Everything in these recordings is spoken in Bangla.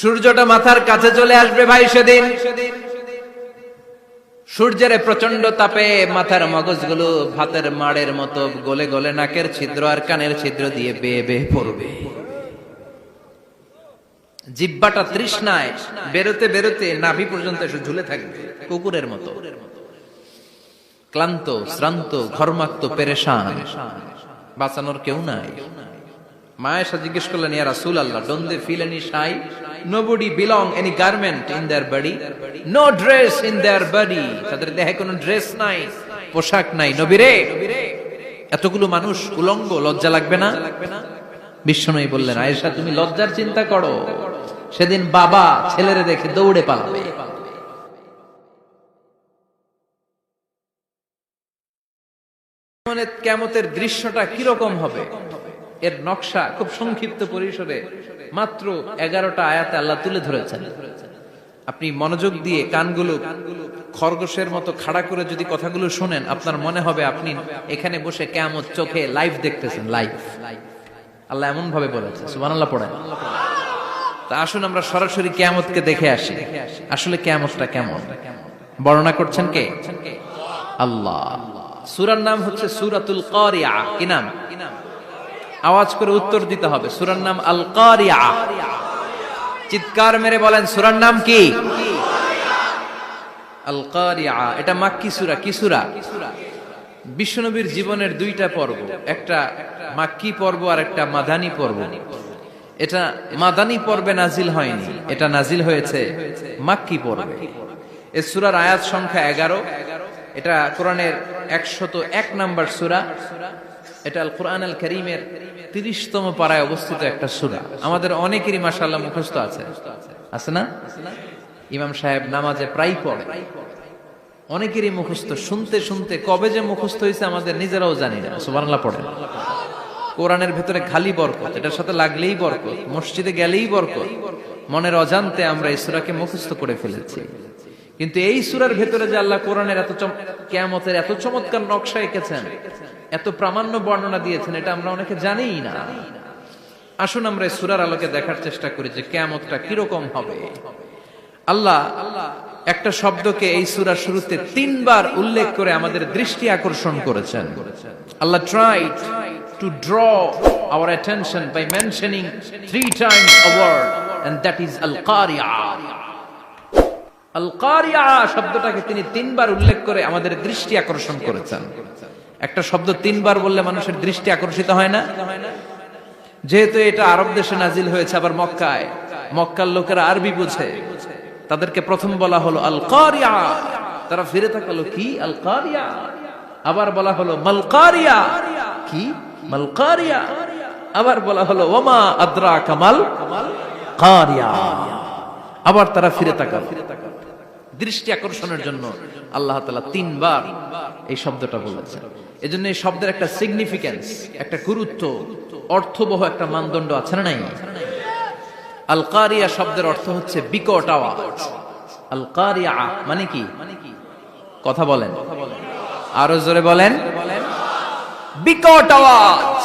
সূর্যটা মাথার কাছে চলে আসবে ভাই সেদিন। সূর্যের প্রচন্ড তাপে মাথার মগজগুলো ভাতের মাড়ের মতো গলে গলে নাকের ছিদ্র আর কানের ছিদ্র দিয়ে বেয়ে বেয়ে পড়বে। জিহ্বাটা তৃষ্ণায় বেরোতে বেরোতে নাভি পর্যন্ত এসে ঝুলে থাকবে কুকুরের মতো, ক্লান্ত শ্রান্ত ঘর্মাক্ত পেরেশান, বাঁচানোর কেউ নাই। মায়েশা জিজ্ঞেস করলেন, ইয়া রাসূলুল্লাহ, don't they feel any shy? Nobody belong any garment in their body, no dress in their body. তাদের দেহে কোনো ড্রেস নাই, পোশাক নাই। নবীরে, এতগুলো মানুষ উলঙ্গ, লজ্জা লাগবে না? বিশ্বনবী বললেন, আয়েশা তুমি লজ্জার চিন্তা করো, সেদিন বাবা ছেলেরে দেখে দৌড়ে পালাবে। কিয়ামতের দৃশ্যটা কিরকম হবে এর নকশা খুব সংক্ষিপ্ত পরিসরে মাত্র 11টা আয়াতে আল্লাহ তুলে ধরেছেন। আপনি মনোযোগ দিয়ে কানগুলো খরগোশের মতো খাড়া করে যদি কথাগুলো শুনেন, আপনার মনে হবে আপনি এখানে বসে কিয়ামত চোখে লাইভ দেখতেছেন। লাইভ আল্লাহ এমন ভাবে বলেছে, সুবহানাল্লাহ পড়েন। তা আসুন আমরা সরাসরি কিয়ামতকে দেখে আসি। আসলে কিয়ামতটা কেমন বর্ণনা করছেন কে? আল্লাহ। সূরার নাম হচ্ছে সূরাতুল কারিয়া। কি নাম? আওয়াজ করে উত্তর দিতে হবে। সূরার নাম আল কারিয়া। চিৎকার মেরে বলেন, সূরার নাম কি? আল কারিয়া। এটা মাক্কি সূরা। কি সূরা? বিশ্বনবীর জীবনের দুইটা পর্ব, একটা মাক্কি পর্ব আর একটা মাদানী পর্ব। এটা মাদানী পর্বে নাজিল হয়নি, এটা নাজিল হয়েছে মাক্কি পর্বে। এই সূরার আয়াত সংখ্যা 11। এটা কোরআনের 101 নম্বর সূরা। এটা আল কোরআন আল কারীমের 30তম পারায় অবস্থিত একটা সূরা। আমাদের অনেকেরই মাশাআল্লাহ মুখস্থ আছে, আছে না? ইমাম সাহেব নামাজে প্রায় পড়ে, অনেকেরই মুখস্থ। শুনতে শুনতে কবে যে মুখস্থ হয়েছে আমাদের নিজেরাও জানি না। সুবহানাল্লাহ পড়েন। কোরআনের ভেতরে খালি বরকত, এটার সাথে লাগলেই বরকত, মসজিদে গেলেই বরকত। মনের অজান্তে আমরা এই সূরাকে মুখস্থ করে ফেলেছি। কিন্তু এই সূরার ভেতরে যে আল্লাহ কোরআনের এত কিয়ামতের এত চমৎকার নকশা এঁকেছেন, এত প্রামাণ্য বর্ণনা দিয়েছেন, এটা আমরা অনেকে জানিই না। আসুন আমরা এই সূরার আলোকে দেখার চেষ্টা করি যে কিয়ামতটা কিরকম হবে। আল্লাহ একটা শব্দকে এই সূরার শুরুতে 3 বার উল্লেখ করে আমাদের দৃষ্টি আকর্ষণ করেছেন। আল্লাহ tried to draw our attention by mentioning 3 times a word, and that is al-qari'ah. আল-কারিয়া শব্দটাকে তিনি 3 বার উল্লেখ করে আমাদের দৃষ্টি আকর্ষণ করেছেন। একটা শব্দ 3 বার বললে মানুষের দৃষ্টি আকর্ষিত হয় না? যেহেতু এটা আরব দেশে নাজিল হয়েছে, আবার মক্কায়, মক্কার লোকেরা আরবি বুঝে, তাদেরকে প্রথম বলা হলো আল-কারিয়া। তারা ফিরে তাকালো, কি আল-কারিয়া? আবার বলা হলো মাল-কারিয়া। কি মাল-কারিয়া? আবার বলা হলো ওয়ামা আদরাকা মাল-কারিয়া। আবার তারা ফিরে তাকালো। দৃষ্টি আকর্ষণের জন্য আল্লাহ তাআলা 3 বার এই শব্দটা বলেছেন। এজন্য এই শব্দের একটা সিগনিফিকেন্স, একটা গুরুত্ব, অর্থবহ একটা মানদণ্ড আছে না নাই? আল কারিয়া শব্দের অর্থ হচ্ছে বিকট আওয়াজ। আল কারিয়া মানে কি? কথা বলেন, আরো জোরে বলেন। বিকট আওয়াজ।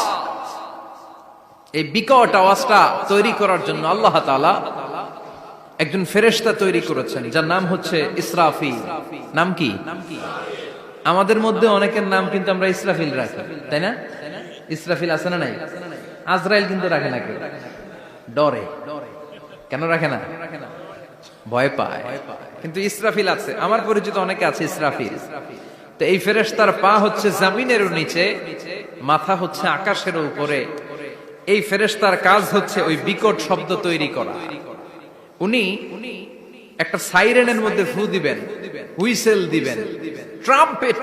এই বিকট আওয়াজটা তৈরি করার জন্য আল্লাহ তাআলা একজন ফেরেশতা তৈরি করেছেন, যার নাম হচ্ছে ইসরাফিল। নাম কি? আমাদের মধ্যে অনেকের নাম কিন্তু আমরা ইসরাফিল রাখি, তাই না? ইসরাফিল আছে না নাই? আজরাইল কিন্তু রাখে না কেউ, ডরে। কেন রাখে না? ভয় পায়। কিন্তু ইসরাফিল আছে, আমার পরিচিত অনেকে আছে ইসরাফিল। তো এই ফেরেশতার পা হচ্ছে জমিনের নিচে, মাথা হচ্ছে আকাশের উপরে। এই ফেরেশতার কাজ হচ্ছে ওই বিকট শব্দ তৈরি করা। উনি একটা সাইরেনের মধ্যে ফু দিবেন, হুইসেল দিবেন, ট্রাম্পেট।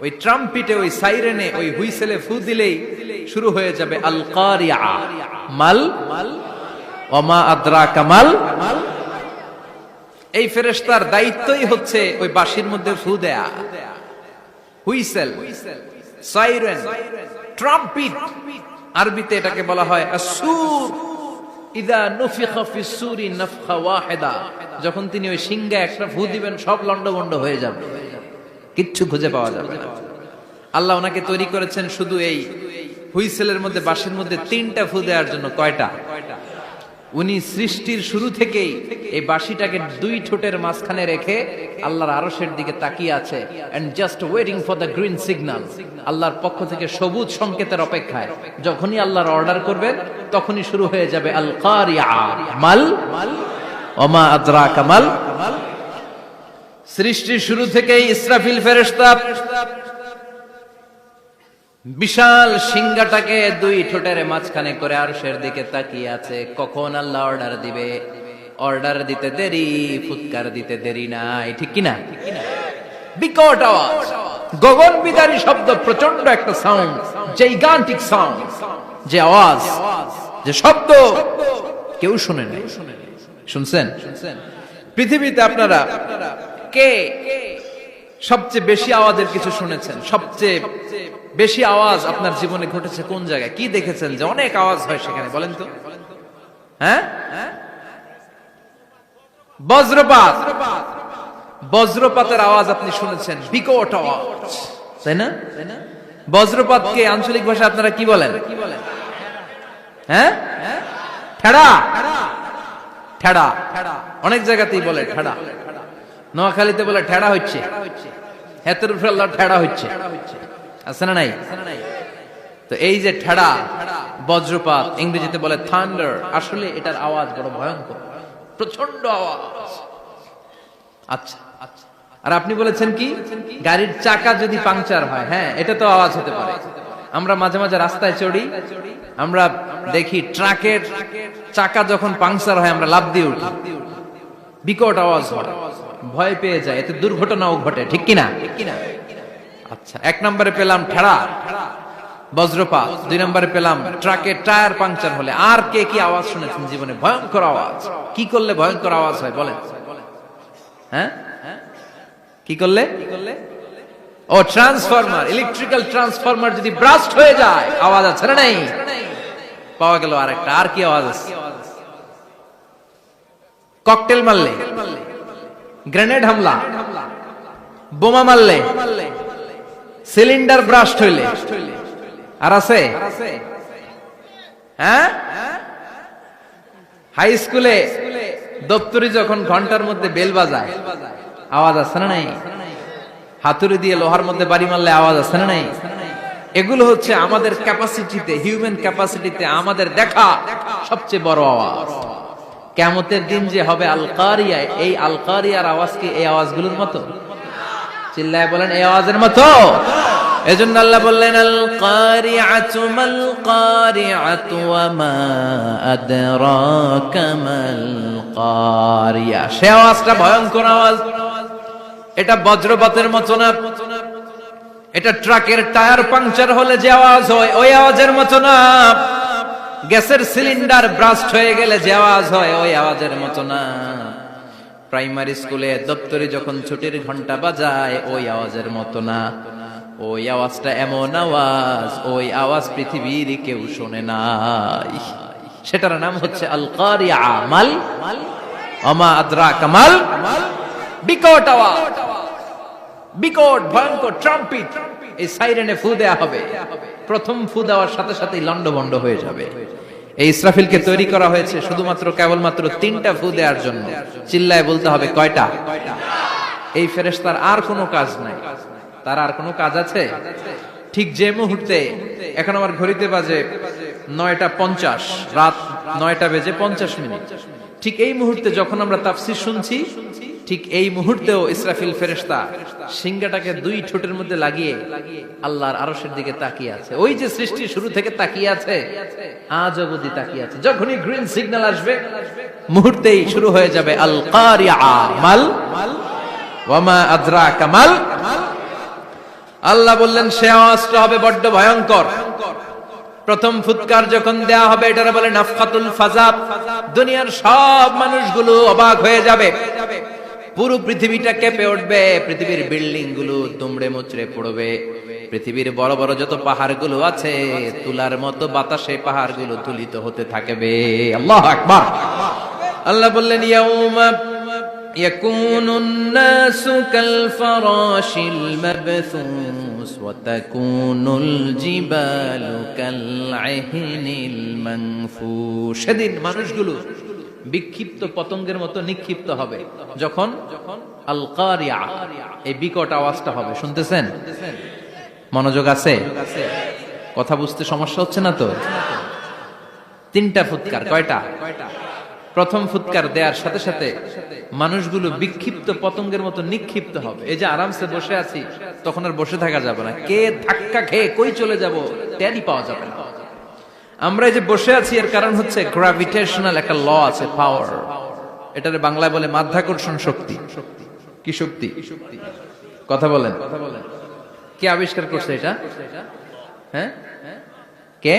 ওই ট্রাম্পিটে, ওই সাইরেনে, ওই হুইসেলে ফু দিলেই শুরু হয়ে যাবে আল কারিয়া। মাল ওয়ামা আদরাকা মাল। এই ফেরেশতার দায়িত্বই হচ্ছে ওই বাঁশির মধ্যে ফু দেয়া। Whistle, siren, trumpet. আরবিতে এটাকে বলা হয় আসুর। ইদা নুফিখা ফিস সূরি নাফখা ওয়াহিদা। যখন তিনি ওই সিংহে একটা ফু দিবেন, সব লন্ডভন্ড হয়ে যাবে, কিচ্ছু খুঁজে পাওয়া যাবে না। আল্লাহ ওনাকে তৈরি করেছেন শুধু এই হুইসেলের মধ্যে, বাঁশির মধ্যে 3টা ফু দেওয়ার জন্য। কয়টা? উনি সৃষ্টির শুরু থেকেই এই বাঁশিটাকে দুই ঠোঁটের মাঝখানে রেখে আল্লাহর আরশের দিকে তাকিয়ে আছে and just waiting for the green signal. আল্লাহর পক্ষ থেকে সবুজ সংকেতের অপেক্ষায়। যখনই আল্লাহর অর্ডার করবেন তখনই শুরু হয়ে যাবে আল কারিয়া মাল ওমা আদরাকা মাল। সৃষ্টির শুরু থেকেই ইসরাফিল ফেরেশতা বিশাল সিংহাটাকে দুই ঠোঁটের মাঝখানে করে আরশের দিকে তাকিয়ে আছে, কখন আল্লাহ অর্ডার দিবে। অর্ডার দিতে দেরি, ফুৎকার দিতে দেরি নাই, ঠিক কিনা? বিকট আওয়াজ, গগন বিদারী শব্দ, প্রচন্ড একটা সাউন্ড, জাইগান্টিক সাউন্ড, যে আওয়াজ, যে শব্দ কেউ শুনে নাই। শুনছেন? পৃথিবীতে আপনারা কে সবচেয়ে বেশি আওয়াজের কিছু শুনেছেন? সবচেয়ে বেশি আওয়াজ আপনার জীবনে ঘটেছে কোন জায়গায়? কি দেখেছেন যে অনেক আওয়াজ হয় সেখানে? বলেন তো। হ্যাঁ, বজ্রপাত। বজ্রপাতের আওয়াজ আপনি শুনেছেন, বিকট আওয়াজ, তাই না? বজ্রপাতকে আঞ্চলিক ভাষা আপনারা কি বলেন? হ্যাঁ, ঠেড়া। ঠেড়া অনেক জায়গাতেই বলে ঠেড়া। নোয়াখালীতে বলে ঠেড়া হচ্ছে, হেতের উপরে আল্লাহ ঠেড়া হচ্ছে, আছে না নাই? তো এই যে ঠেড়া, বজ্রপাত, ইংরেজিতে বলে থান্ডার, আসলে এটার আওয়াজ বড় ভয়ঙ্কর, প্রচন্ড আওয়াজ। আচ্ছা, আর আপনি বলেছেন কি গাড়ির চাকা যদি পাংচার হয়, হ্যাঁ এটা তো আওয়াজ হতে পারে। আমরা মাঝে মাঝে রাস্তায় চড়ি, আমরা দেখি ট্রাকের চাকা যখন পাংচার হয় আমরা লাফ দিয়ে উঠি, বিকট আওয়াজ হয়, ভয় পেয়ে যায়, এতে দুর্ঘটনাও ঘটে, ঠিক কিনা? আচ্ছা, এক নম্বরে পেলাম ঠেড়া, বজ্রপাত, দুই নম্বরে পেলাম ট্রাকের টায়ার পাংচার হলে। আর কে কি আওয়াজ শুনেছেন জীবনে? ভয়ঙ্কর আওয়াজ। কি করলে ভয়ঙ্কর আওয়াজ হয় বলেন? হ্যাঁ, কি করলে? ও ট্রান্সফরমার, ইলেকট্রিক্যাল ট্রান্সফরমার যদি ব্রাস্ট হয়ে যায় আওয়াজ আছে না নাই? পাওয়া গেল আরেকটা। আর কি আওয়াজ আছে? ককটেল মারলে, গ্রেনেড হামলা, বোমা মারলে, সিলিন্ডার ব্রাস্ট হইলে। আর আছে? হ্যাঁ, হাই স্কুলে দপ্তরি যখন ঘন্টার মধ্যে বেল বাজায় আওয়াজ আছে না নাই? হাতুড়ি দিয়ে লোহার মধ্যে বাড়ি মারলে আওয়াজ আছে না নাই? এগুলো হচ্ছে আমাদের ক্যাপাসিটিতে, হিউম্যান ক্যাপাসিটিতে আমাদের দেখা সবচেয়ে বড় আওয়াজ। কিয়ামতের দিন যে হবে আল কারিয়া, এই আল কারিয়ার আওয়াজ কি এই আওয়াজগুলোর মতো? চিল্লায় বলেন, এই আওয়াজের মতো। এজন্য আল্লাহ বললেন আল কারিআতু মাল কারিআতু ওয়া মা আদরাকা মাল কারিয়া। সে আওয়াজটা ভয়ঙ্কর আওয়াজ। এটা বজ্রপাতের মতো না, এটা ট্রাকের টায়ার পাংচার হলে যে আওয়াজ হয় ওই আওয়াজের মতো না, গ্যাসের সিলিন্ডার ব্রাস্ট হয়ে গেলে যে আওয়াজ হয় ওই আওয়াজের মতো না, প্রাইমারি স্কুলে দপ্তরে যখন ছুটির ঘন্টা বাজায় ওই আওয়াজের মতো না। ওই আওয়াজটা এমন আওয়াজ, ওই আওয়াজ পৃথিবীর কেউ শোনে নাই। সেটার নাম হচ্ছে আল কারিয়া মাল ওমা আদরাকা মাল। বিকট আওয়াজ, বিকট ভয়ঙ্কর ট্রাম্পিট। এই সাইরেনে ফু দেয়া হবে, প্রথম ফু দেওয়ার সাথে সাথেই লন্ডভন্ড হয়ে যাবে। এই ইসরাফিলকে তৈরি করা হয়েছে শুধুমাত্র কেবলমাত্র 3টা ফু দেওয়ার জন্য। চিল্লায় বলতে হবে কয়টা? এই ফেরেশতার আর কোনো কাজ নাই। তার আর কোনো কাজ আছে? ঠিক যে মুহূর্তে, এখন আমার ঘড়িতে বাজে 9:50, রাত 9:50, ঠিক এই মুহূর্তে যখন আমরা তাফসীর শুনছি, ঠিক এই মুহূর্তেও ইসরাফিল ফেরেশতা সিংহাটাকে দুই ঠোঁটের মধ্যে লাগিয়ে আল্লাহর আরশের দিকে তাকিয়ে আছে। ওই যে সৃষ্টির শুরু থেকে তাকিয়ে আছে, আজ অবধি তাকিয়ে আছে। যখনই গ্রিন সিগন্যাল আসবে মুহূর্তেই শুরু হয়ে যাবে আল কারিয়া মাল ওয়া মা আদরাকা মাল। আল্লাহ বললেন সে আওয়াজটা হবে বড্ড ভয়ঙ্কর। প্রথম ফুৎকার যখন দেয়া হবে এটারে বলে নাফখাতুল ফাজা। দুনিয়ার সব মানুষগুলো অবাক হয়ে যাবে, পুরো পৃথিবীটা কেঁপে উঠবে, পৃথিবীর বিল্ডিং গুলো দুমড়ে মুচড়ে পড়বে, পৃথিবীর বড় বড় যত পাহাড় গুলো আছে তুলার মতো বাতাসে পাহাড় গুলো তুলিত হতে থাকবে। আল্লাহু আকবার। আল্লাহ বললেন ইয়াউমা يكون الناس كالفراش المبثوث وتكون الجبال كالعهن المنفوش সেদিন মানুষগুলো বিক্ষিপ্ত পতঙ্গের মতো নিক্ষিপ্ত হবে যখন আল কারিয়া এই বিকট আওয়াজটা হবে। শুনতেছেন? মনোযোগ আছে? কথা বুঝতে সমস্যা হচ্ছে না তো? তিনটা ফুৎকার। কয়টা? প্রথম ফুৎকার দেওয়ার সাথে সাথে মানুষগুলো বিক্ষিপ্ত পতঙ্গের মতো নিক্ষিপ্ত হবে। এই যে আরামসে বসে আছি, তখন আর বসে থাকা যাবে না। কে ধাক্কা খেয়ে কই চলে যাব টেরই পাওয়া যাবে না। আমরা এই যে বসে আছি এর কারণ হচ্ছে গ্র্যাভিটেশনাল একটা ল আছে, পাওয়ার। এটারে বাংলায় বলে মাধ্যাকর্ষণ শক্তি। কি শক্তি? কথা বলেন। কে আবিষ্কার করছে এটা? হ্যাঁ, কে?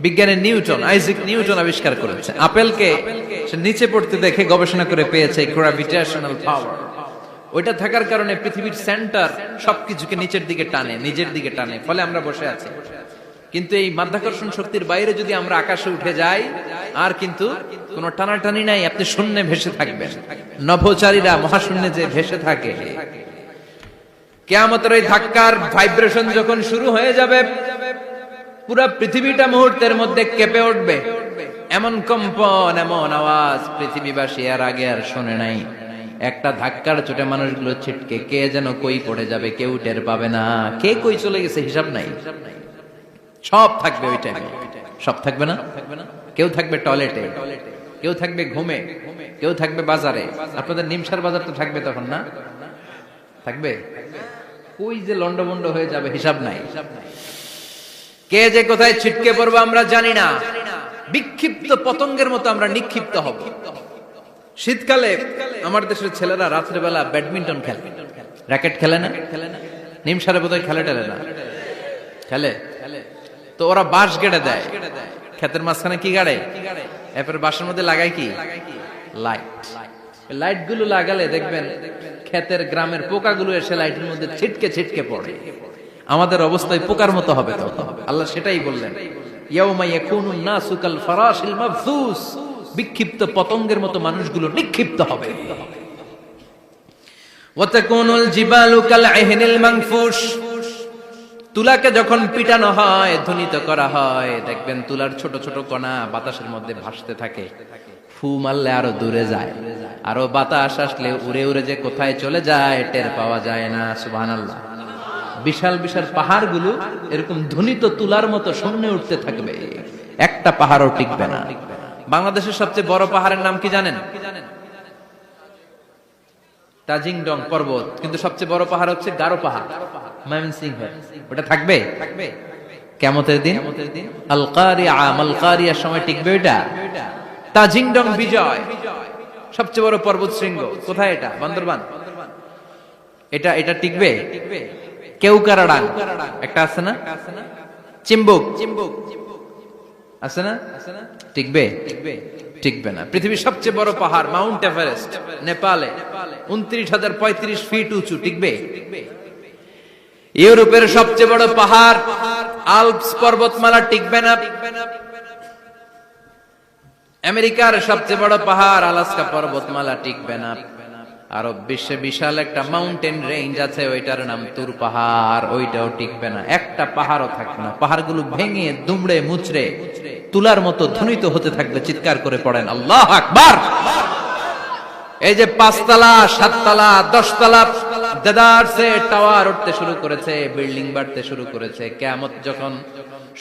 বিজ্ঞানের নিউটন, আইজাক নিউটন আবিষ্কার করেছে। আপেলকে সে নিচে পড়তে দেখে গবেষণা করে পেয়েছে গ্র্যাভিটেশনাল পাওয়ার। ওইটা থাকার কারণে পৃথিবীর সেন্টার সবকিছুকে নিচের দিকে টানে, নিজের দিকে টানে, ফলে আমরা বসে আছি। কিন্তু এই মাধ্যাকর্ষণ শক্তির বাইরে যদি আমরা আকাশে উঠে যাই, আর কিন্তু কোনো টানাটানি নাই, আপনি শূন্যে ভেসে থাকবেন। নভোচারীরা মহাশূন্যে যে ভেসে থাকে, কিয়ামতের ওই ধাক্কার ভাইব্রেশন যখন শুরু হয়ে যাবে, পুরা পৃথিবীটা মুহূর্তের মধ্যে কেঁপে উঠবে। এমন কম্পন, এমন আওয়াজ পৃথিবীবাসী আর আগে আর শোনে নাই। একটা ধাক্কার চোটে মানুষগুলো ছিটকে কে যেন কই পড়ে যাবে, কেউ টের পাবে না। কে কই চলে গেছে হিসাব নাই। সব থাকবে ওই টাইমে। সব থাকবে না? কেউ থাকবে টয়লেটে, কেউ থাকবে ঘুমে, কেউ থাকবে বাজারে। আপনাদের নিমসার বাজার তো থাকবে তখন, না থাকবে? কই যে লন্ডভন্ড হয়ে যাবে হিসাব নাই। কে যে কোথায় ছিটকে পড়বো আমরা জানি না। বিক্ষিপ্ত পতঙ্গের মতো আমরা নিক্ষিপ্ত হব। শীতকালে আমার দেশের ছেলেরা রাত্রেবেলা ব্যাডমিন্টন খেলে, র্যাকেট খেলে না? নিমসারে বোধহয় খেলে টেলে না? খেলে। তো ওরা বাঁশ গেড়ে দেয়, ক্ষেতের মাঝখানে কি গাড়ে, এরপরে বাঁশের মধ্যে লাগায় কি লাইট। লাইট গুলো লাগালে দেখবেন ক্ষেতের গ্রামের পোকাগুলো এসে লাইটের মধ্যে ছিটকে ছিটকে পড়ে। আমাদের অবস্থায় পোকার মতো হবে তো। আল্লাহ সেটাই বললেন, ইয়াউমা ইয়াকুনুন নাসু কাল ফারাশিল মাবথুস, বিক্ষিপ্ত পতঙ্গের মতো মানুষগুলো নিক্ষিপ্ত হবে। ওয়া তাকুনুল জিবালু কাল আহিনিল মানফুশ, তুলাকে যখন পিটানো হয়, ধ্বনিত করা হয়, দেখবেন তুলার ছোট ছোট কণা বাতাসের মধ্যে ভাসতে থাকে। ফু মারলে আরো দূরে যায়, আরো বাতাস আসলে উড়ে উড়ে যে কোথায় চলে যায় টের পাওয়া যায় না। সুবহানাল্লাহ। বিশাল বিশাল পাহাড়গুলো এরকম ধ্বনিত তুলার মতো সামনে উঠতে থাকবে, একটা পাহাড়ও টিকবে না। বাংলাদেশের সবচেয়ে বড় পাহাড়ের নাম কি জানেন? তাজিংডং পর্বত। কিন্তু সবচেয়ে বড় পাহাড় হচ্ছে গারো পাহাড়, ময়মনসিংহ। ওটা থাকবে কিয়ামতের দিন। আল কারিয়া, মাল কারিয়ার সময় টিকবে ওটা। তাজিংডং বিজয়, সবচেয়ে বড় পর্বত শৃঙ্গ। কোথায় এটা? বান্দরবান। এটা টিকবে? কেউকারাডাং একটা আছে না? চিম্বুক আছে না? টিকবে? টিকবে না। পৃথিবীর সবচেয়ে বড় পাহাড় মাউন্ট এভারেস্ট নেপালে 29,035 ফিট উঁচু, টিকবে? ইউরোপের সবচেয়ে বড় পাহাড় আল্পস পর্বতমালা টিকবে না। আমেরিকার সবচেয়ে বড় পাহাড় আলাস্কা পর্বতমালা টিকবে না। আরব বিশ্বে বিশাল একটা মাউন্টেন রেঞ্জ আছে, ওইটার নাম তুর পাহাড়, ওইটাও টিকবে না। একটা পাহাড়ও থাকবে না। পাহাড়গুলো ভেঙে দুমড়ে মুচড়ে তুলার মতো ধ্বনিত হতে থাকবে। চিৎকার করে পড়েন আল্লাহু আকবার। এই যে 5 তলা, 7 তলা, 10 তলা দেদারসে টাওয়ার উঠতে শুরু করেছে, বিল্ডিং বাড়তে শুরু করেছে। কিয়ামত যখন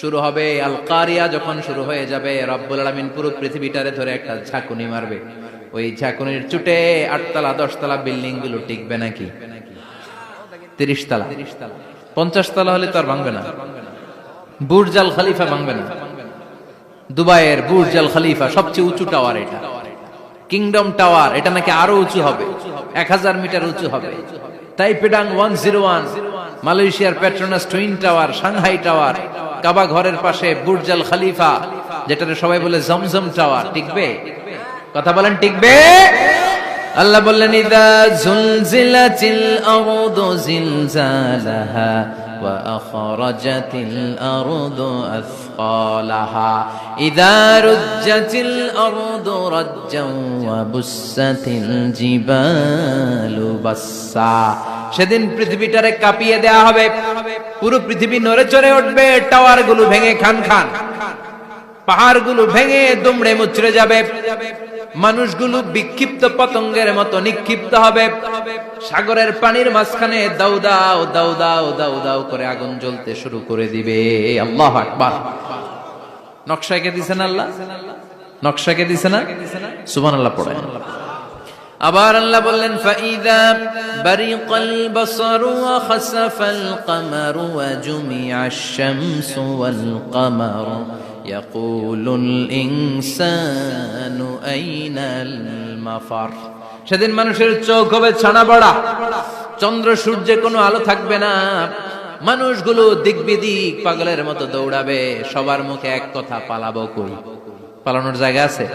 শুরু হবে, আল কারিয়া যখন শুরু হয়ে যাবে, রব্বুল আলামিন পুরো পৃথিবীটারে ধরে একটা ঝাঁকুনি মারবে। ওই ঝাঁকুনির চুটে 8 তলা 10 তলা বিল্ডিং গুলো টিকবে নাকি? 30 তলা 50 তলা হলে তো আর ভাঙবে না। বুর্জ আল খলিফা ভাঙবে না। দুবাইয়ের বুর্জ আল খলিফা সবচেয়ে উঁচু টাওয়ার এটা। কিংডম টাওয়ার, এটা নাকি আরো উঁচু হবে, 1000 মিটার উঁচু হবে। তাইপেডাং 101, মালয়েশিয়ার Petronas twin tower, Shanghai tower, Kaaba ঘরের পাশে বুর্জ আল খলিফা, যেটাকে সবাই বলে জমজম টাওয়ার, টিকবে? কথা বলেন, টিকবে? আল্লাহ বললেন, ইযা জুলজিলাতিল আরদু জিলজালাহা وأخرجت الأرض أثقالها إذا رجت الأرض رجا وبست الجبال بسا সেদিন পৃথিবীটারে কাঁপিয়ে দেয়া হবে, পুরো পৃথিবী নড়ে চড়ে উঠবে, টাওয়ার গুলো ভেঙে খান খান, পাহাড় গুলো ভেঙে দুমড়ে মুচড়ে যাবে, মানুষগুলো বিক্ষিপ্ত পতঙ্গের মতো নিক্ষিপ্ত হবে, সাগরের পানির মাঝখানে দাউ দাউ দাউ দাউ দাউ দাউ করে আগুন জ্বলতে শুরু করে দিবে। আল্লাহু আকবার। নকশা কে দিছেন আল্লাহ? নকশা কে দিছেন না? সুবহানাল্লাহ পড়েন। আবার আল্লাহ বললেন ফাইদা বারিকাল বাসারু ওয়া খাসাফাল কমারু ওয়া জুমিআশ শামসু ওয়াল কমারু ইয়াকুলুল ইনসানু আইনাল মাফার। সেদিন মানুষের চোখ হবে ছানা বড়া, চন্দ্র সূর্যে কোনো আলো থাকবে না, মানুষগুলো দিক বিদিক পাগলের মতো দৌড়াবে, সবার মুখে এক কথা, পালাবো কই? পালানোর জায়গা আছে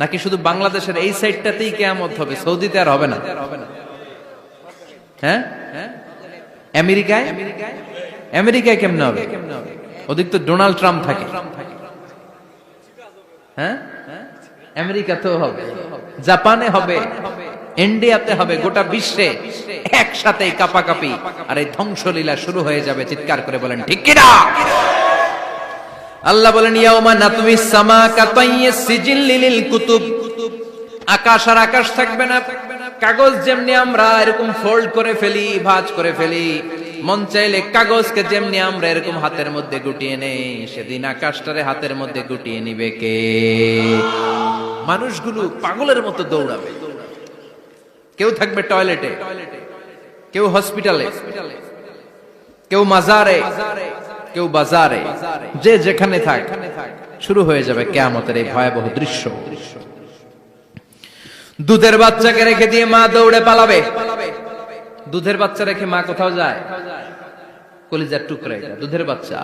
নাকি শুধু বাংলাদেশের এই সাইডটাতেই কিয়ামত হবে, সৌদিতে আর হবে না? হ্যাঁ, আমেরিকায়? আমেরিকায় কেমনে হবে? ওদিক তো ডোনাল্ড ট্রাম্প থাকে। হ্যাঁ, আমেরিকাতেও হবে, জাপানে হবে, ইন্ডিয়াতে হবে, গোটা বিশ্বে একসাথে কাপাকাপি আর এই ধ্বংসলীলা শুরু হয়ে যাবে। চিৎকার করে বলেন ঠিক কিনা? আল্লাহ বলেন ইয়াউমা নাতমিস সামা কাতাইয়িস সিজিল লিল কুতুব। আকাশ আর আকাশ থাকবে না, কাগজ যেমনি আমরা এরকম ফোল্ড করে ফেলি, ভাঁজ করে ফেলি, মন চাইলে কাগজকে যেমনি আমরা এরকম হাতের মধ্যে গুটিয়ে নেই, সেদিন আকাশটারে হাতের মধ্যে গুটিয়ে নিবে কে? মানুষগুলো পাগলের মতো দৌড়াবে, কেউ থাকবে টয়লেটে, কেউ হসপিটালে, কেউ মাজারে, কেউ বাজারে, যে যেখানে থাক, শুরু হয়ে যাবে কিয়ামতের এই ভয়াবহ দৃশ্য। দুধের বাচ্চাকে রেখে দিয়ে মা দৌড়ে পালাবে। দুধের বাচ্চা রেখে মা কোথাও যায়? কলিজার টুকরা এটা, দুধের বাচ্চা,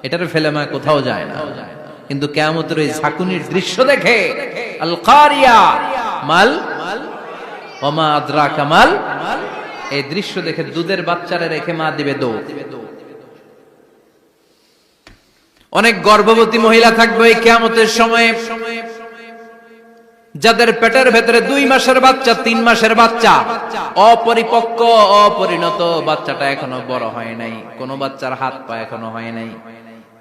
এটারে ফেলে মা কোথাও যায় না। কিন্তু কিয়ামতের এই ঝাঁকুনির দৃশ্য দেখে আল কারিয়া মাল ওমা আদরাকা মাল, এই দৃশ্য দেখে দুধের বাচ্চারে রেখে মা দিবে দৌড়। অনেক গর্ভবতী মহিলা থাকবে এই কিয়ামতের সময়ে, যাদের পেটের ভেতরে 2 মাসের বাচ্চা, 3 মাসের বাচ্চা, অপরিপক্ক অপরিণত, বাচ্চাটা এখনো বড় হয় নাই, কোন বাচ্চার হাত পা এখনো হয় নাই।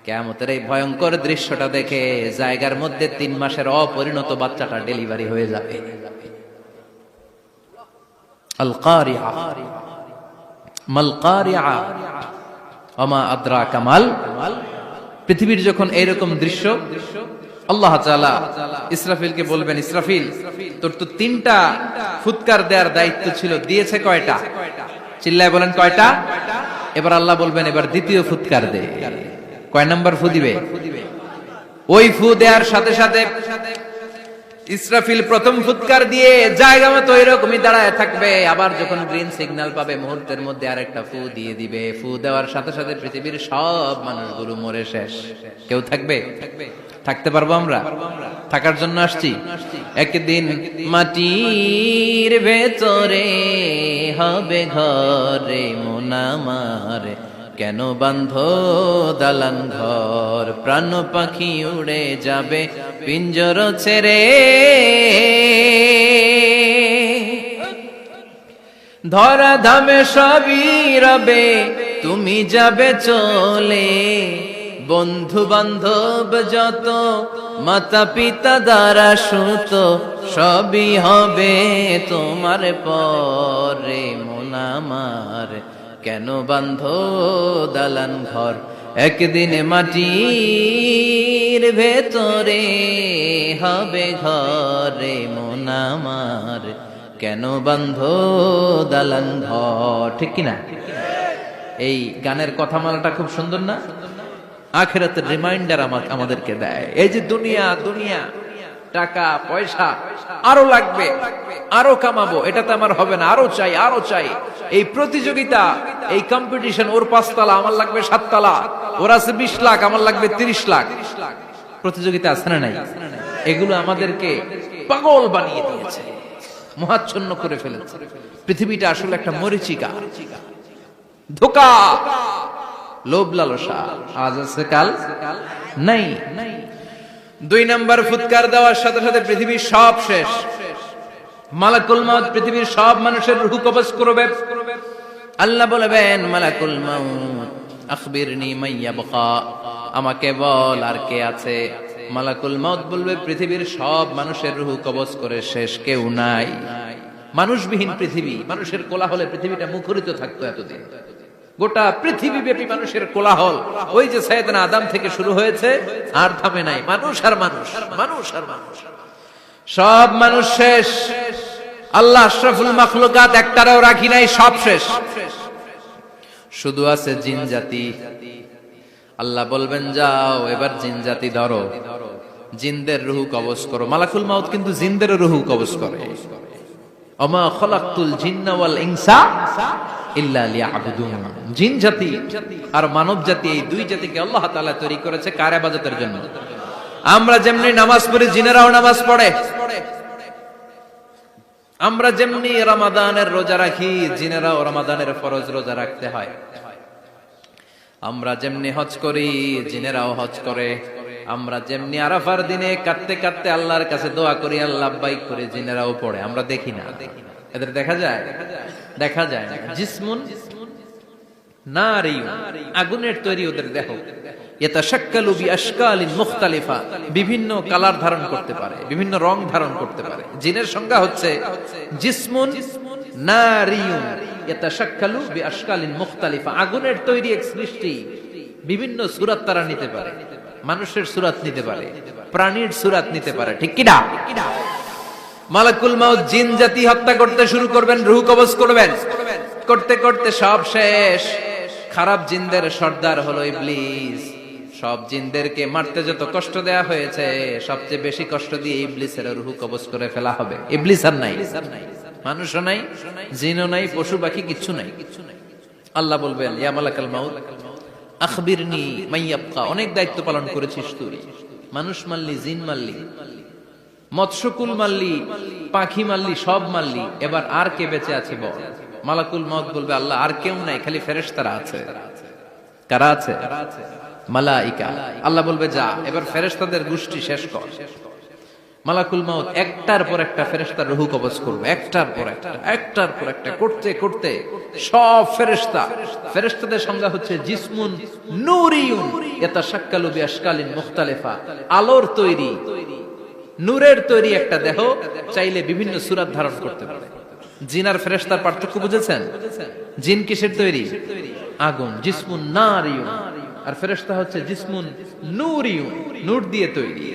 কিয়ামতের এই ভয়ঙ্কর দৃশ্যটা দেখে জায়গার মধ্যে 3 মাসের অপরিণত বাচ্চাটা ডেলিভারি হয়ে যাবে। আল কারিআ মাল কারিআ ওমা আদরাকা মাল। পৃথিবীর যখন এরকম দৃশ্য, আল্লাহ তাআলা ইসরাফিলকে বলবেন, ইসরাফিল তোর তো 3টা ফুৎকার দেওয়ার দায়িত্ব ছিল, দিয়েছে কয়টা? চিল্লায় বলেন কয়টা? এবার আল্লাহ বলবেন এবার দ্বিতীয় ফুৎকার দে। কয় নাম্বার ফু দিবে? ওই ফু দেওয়ার সাথে সাথে ইসরাফিল প্রথম ফুৎকার দিয়ে জায়গা মতো এরকমই দাঁড়ায় থাকবে, আবার যখন গ্রিন সিগন্যাল পাবে মুহূর্তের মধ্যে আরেকটা ফু দিয়ে দিবে। ফু দেওয়ার সাথে সাথে পৃথিবীর সব মানুষগুলো মরে শেষ, কেউ থাকবে? থাকতে পারবো আমরা? থাকার জন্য আসছি। একদিন মাটির ভেতরে হবে ঘরে মন আমার, কেন বাঁধো দালান ঘর, প্রাণ পাখি উড়ে যাবে পিঞ্জর ছেড়ে, ধরা ধামে সবই রবে তুমি যাবে চলে, বন্ধু বান্ধব যত মাতা পিতা দ্বারা সুত সবই হবে তোমার পরে মন আমার, কেন বাঁধো দালান ঘর, একদিন মাটির ভেতরে হবে ঘরে মন আমার, কেন বাঁধো দালান ঘর। ঠিক কিনা? এই গানের কথামালাটা খুব সুন্দর না? আখিরাতের রিমাইন্ডার আমাদেরকে দেয়। এই যে দুনিয়া দুনিয়া, টাকা পয়সা আরো লাগবে, আরো কামাবো, এটাতে আমার হবে না, আরো চাই আরো চাই। এই প্রতিযোগিতা, এই কম্পিটিশন, ওর 5 তলা আমার লাগবে 7 তলা, ওর আছে 20 লাখ আমার লাগবে 30 লাখ, প্রতিযোগিতা আছে না নাই? এগুলো আমাদেরকে পাগল বানিয়ে দিয়েছে, মোহাচ্ছন্ন করে ফেলেছে। পৃথিবীটা আসলে একটা মরীচিকা, ধোঁকা। লোভ লালসা আজ আছে কাল নাই। 2 নাম্বার ফুৎকার দেওয়ার সাথে সাথে পৃথিবীর সব শেষ। মালাকুল মাউত পৃথিবীর সব মানুষের রূহ কবজ করবে। আল্লাহ বলবেন মালাকুল মাউত আখবিরনি মাইয়াবকা, আমাকে বল আর কে আছে। মালাকুল মাউত বলবে পৃথিবীর সব মানুষের রূহ কবজ করে শেষ, কেউ নাই। মানুষবিহীন পৃথিবী, মানুষের কোলাহলে পৃথিবীটা মুখরিত থাকতো এতদিন। গোটা পৃথিবী ব্যাপী মানুষের কোলাহল, ওই যে সাইয়েদনা আদম থেকে শুরু হয়েছে আর থামে নাই। মানুষ আর মানুষ, মানুষ আর মানুষ, সব মানুষ শেষ। আল্লাহ আশরাফুল মাখলুকাত একটারও রাখি নাই, সব শেষ। শুধু আছে জিন জাতি। আল্লাহ বলবেন যাও এবার জিন জাতি ধরো, জিনদের রূহ কবজ করো। মালাকুল মাউত কিন্তু জিনদের রূহ কবজ করে। ওমা খলাকতুল জিন্না ওয়াল ইনসা ইল্লা লিয়াবুদুন। জিন জাতি আর মানব জাতি, এই দুই জাতিকে আল্লাহ তাআলা তৈরি করেছে কার ইবাদতের জন্য। আমরা যেমনি নামাজ পড়ি, জিনেরাও নামাজ পড়ে। আমরা যেমনি রমাদানের রোজা রাখি, জিনেরাও রমাদানের ফরজ রোজা রাখতে হয়। আমরা যেমনি হজ করি, জিনেরাও হজ করে। আমরা যেমনি আরাফার দিনে কাটতে কাটতে আল্লাহর কাছে দোয়া করি, আল্লাহ লাব্বাইক করে, জিনেরাও পড়ে। আমরা দেখি না, এদের দেখা যায়? দেখা যায় না। জিসমুন নারিয়ুন, আগুনের তৈরি ওদের দেহ। ইয়াতাশাক্কালু বিআশকালিন মুখতালিফা, বিভিন্ন কালার ধারণ করতে পারে, বিভিন্ন রং ধারণ করতে পারে। জিনের সংজ্ঞা হচ্ছে জিসমুন নারিয়ুন ইয়াতাশাক্কালু বিআশকালিন মুখতালিফা, আগুনের তৈরি এক সৃষ্টি। বিভিন্ন সূরত তারা নিতে পারে, মানুষের সূরত নিতে পারে, প্রাণীর সূরত নিতে পারে, ঠিক কি না? মালাকুল মাউত জিন জাতি হত্যা করতে শুরু করবেন, রূহ কবজ করবেন। করতে করতে সব শেষ। খারাপ জিনদের সর্দার হলো ইবলিস। সব জিনদেরকে মারতে যত কষ্ট দেয়া হয়েছে, সবচেয়ে বেশি কষ্ট দিয়ে ইবলিসের রূহ কবজ করে ফেলা হবে। ইবলিস আর নাই, মানুষও নাই, জিনও নাই, পশু পাখি কিচ্ছু নাই। আল্লাহ বলবেন ইয়া মালাকাল মাউত আখবিরনি মাইয়াবকা, অনেক দায়িত্ব পালন করেছিস তুই। মানুষ মারলি, জিন মারলি, মৎস্যকুল মারলি, পাখি মারলি, সব মারলি, এবার আর কে বেঁচে আছে বল। মালাকুল মাউত বলবে আল্লাহ আর কেউ নাই, খালি ফেরেশতারা আছে। কারা আছে? মালাইকা। আল্লাহ বলবে যা এবার ফেরেশতাদের গোষ্ঠী শেষ কর। মালাকুল মাউত একটার পর একটা ফেরেশতার রূহ কবজ করবে, একটার পর একটা, একটার পর একটা করতে করতে সব ফেরেশতা। ফেরেশতাদের সংজ্ঞা হচ্ছে জিসমুন নূরিয়ুন ইয়াতাশাক্কালু বিআশকালিন মুখতালিফা, আলোর তৈরি, নূরের তৈরি একটা দেহ, চাইলে বিভিন্ন সূরত ধারণ করতে পারে। জিন আর ফেরেশতার পার্থক্য বুঝেছেন? জিন কিসের তৈরি? আগুন, জিসমুন নারিয়ুন। আর ফেরেশতা হচ্ছে জিসমুন নূরিয়ুন, নূর দিয়ে তৈরি।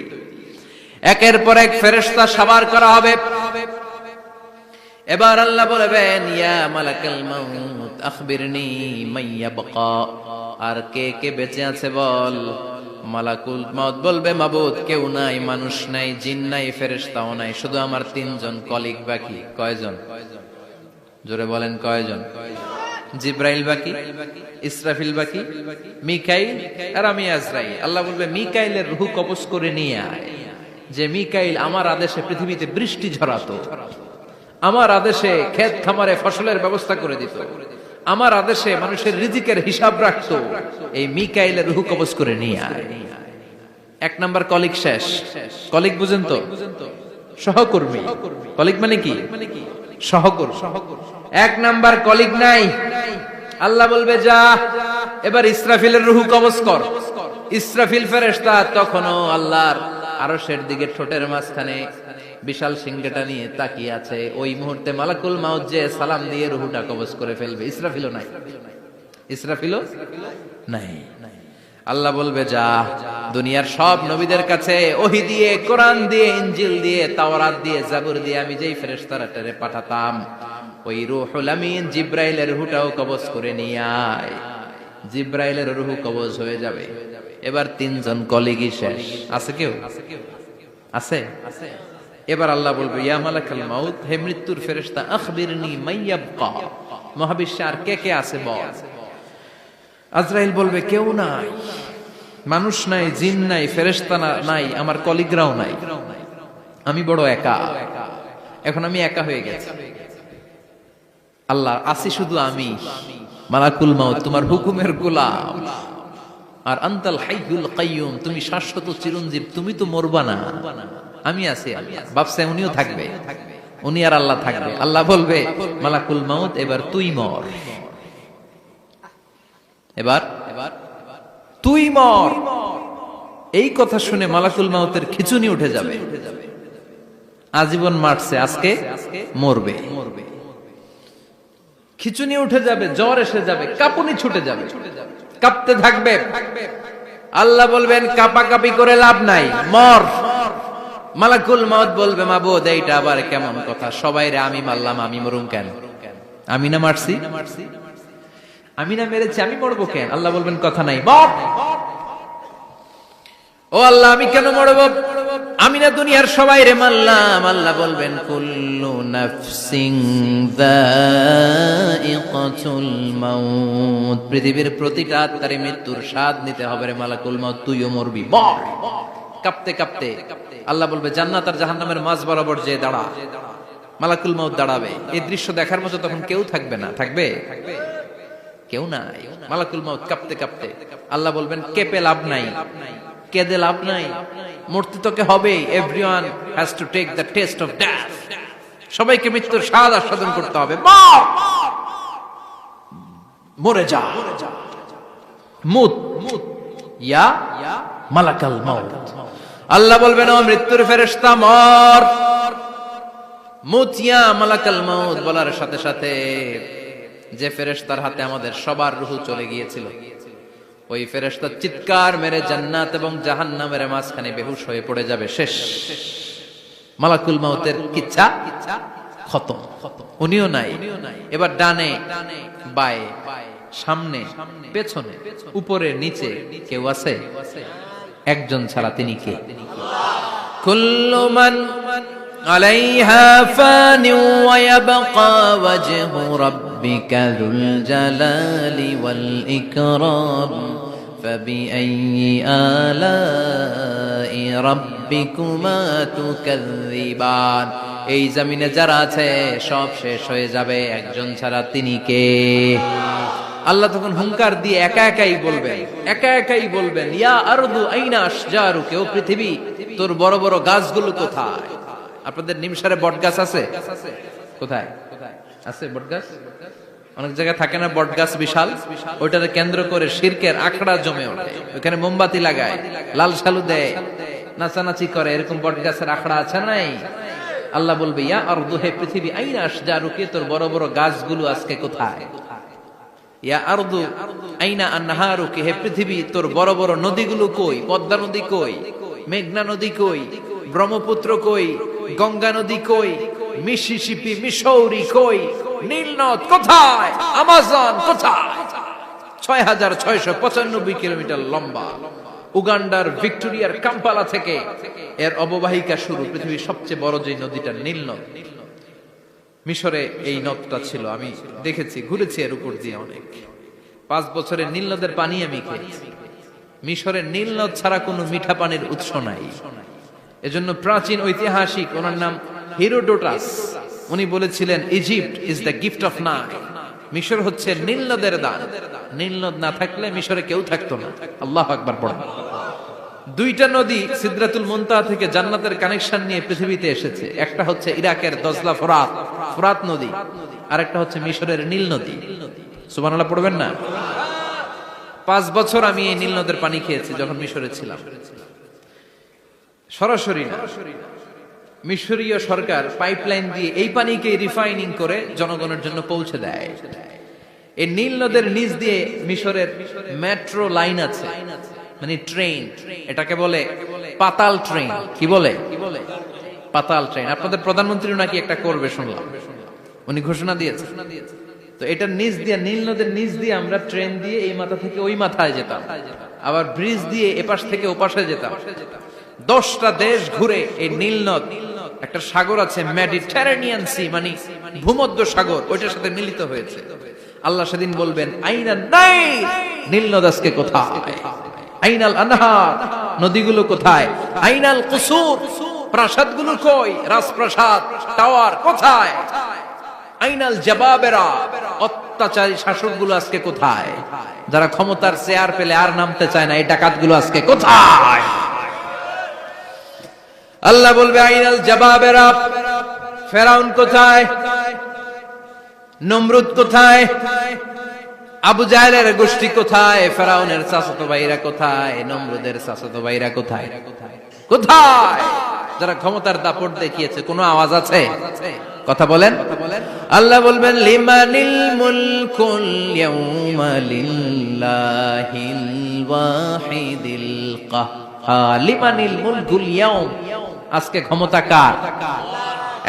একের পর এক ফেরেশতা সবার করা হবে। এবার আল্লাহ বলবেন ইয়া মালাকাল মাউত আখবিরনি মাইয়াবকা, আর কে কে বেঁচে আছে বল। মালাকুল মাউত বলবে মাবুদ কেউ নাই, মানুষ নাই, জিন নাই, ফেরেশতাও নাই, শুধু আমার 3 জন কলিগ বাকি। কয়জন? জোরে বলেন কয়জন? জিব্রাইল বাকি, ইসরাফিল বাকি, মিকাইল আর আমি আজরাইল। আল্লাহ বলবে মিকাইলের রূহ কবজ করে নিয়ে আয়। যে মিকাইল আমার আদেশে পৃথিবীতে বৃষ্টি ঝরাতো, আমার আদেশে ক্ষেত খামারে ফসলের ব্যবস্থা করে দিত, আমার আদেশে মানুষের রিজিকের হিসাব রাখতো, এই মিকাইলের রূহ কবজ করে নিয়ে আয়। 1 নাম্বার কলিগ শেষ। কলিগ বুঝেন তো? সহকর্মী। কলিগ মানে কি? সহকর্মী। 1 নাম্বার কলিগ নাই। আল্লাহ বলবে যা এবার ইসরাফিলের রূহ কবজ কর। ইসরাফিল ফেরেশতা তখনও আল্লাহর আরশের দিকে ঠোঁটের মাঝখানে বিশাল সিংহটা নিয়ে তাকিয়ে আছে। ওই মুহূর্তে মালাকুল মাউত যে সালাম দিয়ে রূহটা কবজ করে ফেলবে। ইসরাফিলও নাই, ইসরাফিলও নাই। আল্লাহ বলবে যা দুনিয়ার সব নবীদের কাছে ওহী দিয়ে, কোরআন দিয়ে, ইনজিল দিয়ে, তাওরাত দিয়ে, জাবুর দিয়ে আমি যেই ফেরেশতারে পাঠাতাম, ওই রূহুল আমিন জিব্রাইলের রূহটাও কবজ করে নিয়ে আয়। জিব্রাইলের রূহ কবজ হয়ে যাবে। এবার 3 জন কলিগই শেষ। আছে কেউ? আছে? এবার আল্লাহ বলবে ইয়া মালাকাল মাউত, হে মৃত্যুর ফেরেশতা আখবিরনি মাইয়াবকা, মহাবিশ্বে আর কে কে আছে বল। আজরাইল বলবে কেউ নাই, মানুষ নাই, জিন নাই, ফেরেশতা নাই, আমার কলিগরাও নাই, আমি বড় একা। এখন আমি একা হয়ে গেছি। আল্লাহ আসি শুধু আমি। মালাকুল মাউত তোমার হুকুমের গোলাম, আর আনতাল হাইয়ুল কাইয়ুম তুমি শাশ্বত চিরঞ্জীব, তুমি তো মরবা না, আমি আছি। ভাবছে উনিও থাকবে, উনি আর আল্লাহ থাকবে। আল্লাহ বলবে মালাকুল মাউত এবার তুই মর, এবার তুই মর। এই কথা শুনে মালাকুল মাউতের খিচুনি উঠে যাবে। আজীবন মারছে, আজকে মরবে। খিচুনি উঠে যাবে, জ্বর এসে যাবে, কাঁপুনি ছুটে যাবে, কাঁপতে থাকবে। আল্লাহ বলবেন কাঁপাকাঁপি করে লাভ নাই, মর। মালাকুল মাউত বলবে মাবুদ এইটা আবার কেমন কথা, সবাই রে আমি মারলাম, আমি মরুম কেন? আমি না মারছি, আমি না মেরেছি, আমি মরবো কেন? আল্লাহ বলবেন কথা নাই, মর। ও আল্লাহ আমি কেন মরবো? আমি না দুনিয়ার সবাই রে মারলাম। আল্লাহ বলবেন কুল্লু নাফসিন যায়িকাতুল মাউত, পৃথিবীর প্রতিটা আত্মারে মৃত্যুর স্বাদ নিতে হবে রে মালাকুল মাউত, তুইও মরবি, মর। কাঁপতে কাঁপতে আল্লাহ বলবে জান্নাত আর জাহান্নামের মাঝ বরাবর যে দাঁড়া। মালাকুল মাউত দাঁড়াবে, এই দৃশ্য দেখার মতো তখন কেউ থাকবে না, থাকবে কেউ নাই। মালাকুল মাউত কাঁপতে কাঁপতে আল্লাহ বলবেন কেঁপে লাভ নাই, কেঁদে লাভ নাই, মরতে তোকে হবে। Everyone has to take the test of death, সবাইকে মৃত্যুর স্বাদ আস্বাদন করতে হবে। মর, মরে যা, মুত ইয়া মালাকাল মাউত। আল্লাহ বলবেন ও মৃত্যুর ফেরেশতা মর, মুত ইয়া মালাকাল মাউত। বলার সাথে সাথে যে ফেরেশতার হাতে আমাদের সবার রূহ চলে গিয়েছিল, ওই ফেরেশতা চিৎকার মেরে জান্নাত এবং জাহান্নামের মাঝখানে বেহুশ হয়ে পড়ে যাবে, শেষ। মালাকুল মাউতের কিচ্ছা খতম, উনিও নাই। এবার ডানে বায়ে সামনে পেছনে উপরে নিচে কেউ আছে? একজন ছাড়া, তিনি কে? কুল্লু মান আলাইহা ফানি ওয়া ইয়াবকা ওয়াজহু রাব্বিকা যুল জালালি ওয়াল ইকরাম ফাবিআইয়ি আলাই রাব্বিকুমা তুকাযযিবান। এই জমিনে যারা আছে সব শেষ হয়ে যাবে, একজন ছাড়া, তিনি কে? আল্লাহ তখন হুঙ্কার দিয়ে একা একাই বলবেন, একা একাই বলবেন ইয়া আরদু আইনা আশজারুকা, ও পৃথিবী তোর বড় বড় গাছগুলো কোথায়? আপনাদের নিমসারে বট গাছ আছে? কোথায় আছে বট গাছ? অনেক জায়গায় থাকে না বট গাছ বিশাল, ওইটাকে কেন্দ্র করে শিরকের আখড়া জমে ওঠে, ওখানে মোমবাতি লাগায়, লাল সালু দেয়, নাচানাচি করে, এরকম বট গাছের আখড়া আছে নাই? আল্লাহ বলবে ইয়া আরদু, হে পৃথিবী, আইনা আশজারুকা, তোর বড় বড় গাছগুলো আজকে কোথায়? ইয়া আরদু আইনা আনহারুকা, হে পৃথিবী তোর বড় বড় নদীগুলো কই? পদ্মা নদী কই? মেঘনা নদী কই? ব্রহ্মপুত্র কই? গঙ্গা নদী কই? মিসিসিপি, মিসৌরি কই? নীল নদ কোথায়? আমাজন কোথায়? ৬৬৯৫ কিলোমিটার লম্বা, উগান্ডার ভিক্টোরিয়ার কাম্পালা থেকে এর অববাহিকা শুরু। পৃথিবীর সবচেয়ে বড় যে নদীটা নীল নদ, মিশরে এই নদটা ছিল। আমি দেখেছি, ঘুরেছি এর উপর দিয়ে অনেক। 5 বছরের নীল নদের পানি আমি খেয়েছি। মিশরের নীল নদ ছাড়া কোনো মিঠা পানির উৎস নাই। এজন্য প্রাচীন ঐতিহাসিক, ওনার নাম হিরোডোটাস, উনি বলেছিলেন Egypt is the gift of Nile, মিশর হচ্ছে নীল নদের দান। নীল নদ না থাকলে মিশরে কেউ থাকতো না। আল্লাহু আকবার পড়েন। 2টা নদী সিদরাতুল মুনতাহা থেকে জান্নাতের কানেকশন নিয়ে পৃথিবীতে এসেছে। একটা হচ্ছে ইরাকের দজলা ফোরাত নদী, আর একটা হচ্ছে মিশরের নীল নদী। সুবহানাল্লাহ পড়বেন না? 5 বছর আমি এই নীল নদের পানি খেয়েছি যখন মিশরে ছিলাম। সরাসরি না, মিশরীয় সরকার পাইপলাইন দিয়ে এই পানিকে রিফাইনিং করে জনগণের জন্য পৌঁছে দেয়। এই নীল নদের নিচ দিয়ে মিশরের মেট্রো লাইন আছে, মানে ট্রেন, এটাকে বলে পাতাল ট্রেন। কি বলে? পাতাল ট্রেন। আপনাদের প্রধানমন্ত্রী নাকি একটা করবে শুনলাম, উনি ঘোষণা দিয়েছে। তো এটার নিচ দিয়ে, নীল নদের নিচ দিয়ে আমরা ট্রেন দিয়ে এই মাথা থেকে ওই মাথায় যেতাম, আবার ব্রিজ দিয়ে এপাশ থেকে ওপাশে যেতাম। 10টা দেশ ঘুরে এই নীল নদ, একটা সাগর আছে মেডিটেরেনিয়ান সি, মানে ভূমধ্য সাগর, ওইটার সাথে মিলিত হয়েছে। আল্লাহ সেদিন বলবেন আইনা নাই, নীল নদ আজকে কোথায়? আইনাল আনহার, নদীগুলো কোথায়? আইনাল কুসুর, প্রাসাদগুলো কই? রাজপ্রাসাদ, টাওয়ার কোথায়? আইনাল জাবাবেরা, অত্যাচারী শাসকগুলো আজকে কোথায়? যারা ক্ষমতার চেয়ার পেলে আর নামতে চায় না, এই ডাকাতগুলো আজকে কোথায়? আল্লাহ বলবে আইনাল জাবাবেরা, ফেরাউন কোথায়? নমরুদ কোথায়? আবু জাহেলের গোষ্ঠী কোথায়? ফেরাউনের চাচাতো ভাইরা কোথায়? নমরুদের চাচাতো ভাইরা কোথায়? কোথায়? যারা ক্ষমতার দাপট দেখিয়েছে, কোনো আওয়াজ আছে? কথা বলেন। আল্লাহ বলবেন লিমানিল মুলকুল ইয়াউমা লিল্লাহিল ওয়াহিদিল কাহ্হার। লিমানিল মুলকুল ইয়াউম, আজকে ক্ষমতা কার?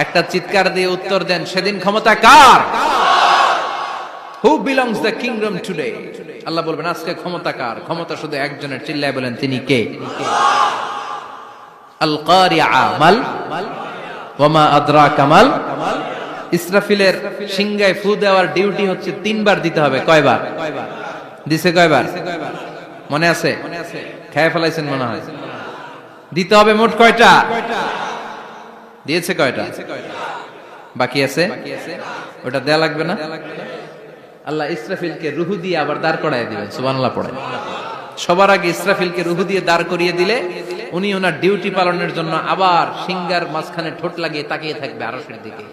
একটা চিৎকার দিয়ে উত্তর দেন, সেদিন ক্ষমতা কার? Who belongs the kingdom today? আল্লাহ বলবেন আজকে ক্ষমতা কার? ক্ষমতা শুধু একজনের, চিল্লায় বলেন তিনি কে? আল কারিআ মাল ওয়া মা আদরাকা মাল। ইসরাফিলের সিংহায় ফু দেওয়ার ডিউটি হচ্ছে 3 বার দিতে হবে। কয়বার দিছে? কয়বার মনে আছে? খেয়ে ফেলাইছেন মনে হয়। দিতে হবে মোট কয়টা? দিয়েছে কয়টা? বাকি আছে, ওটা দেয়া লাগবে না? আল্লাহ ইসরাফিলকে রুহু দিয়ে আবার দাঁড় করায় দিবেন। সুবহানাল্লাহ পড়েন। সবার আগে ইসরাফিলকে রুহু দিয়ে দাঁড় করিয়ে দিলে উনি ওনার ডিউটি পালনের জন্য আবার সিংহার মাঝখানে ঠোঁট লাগিয়ে তাকিয়ে থাকবে আরশের দিকে।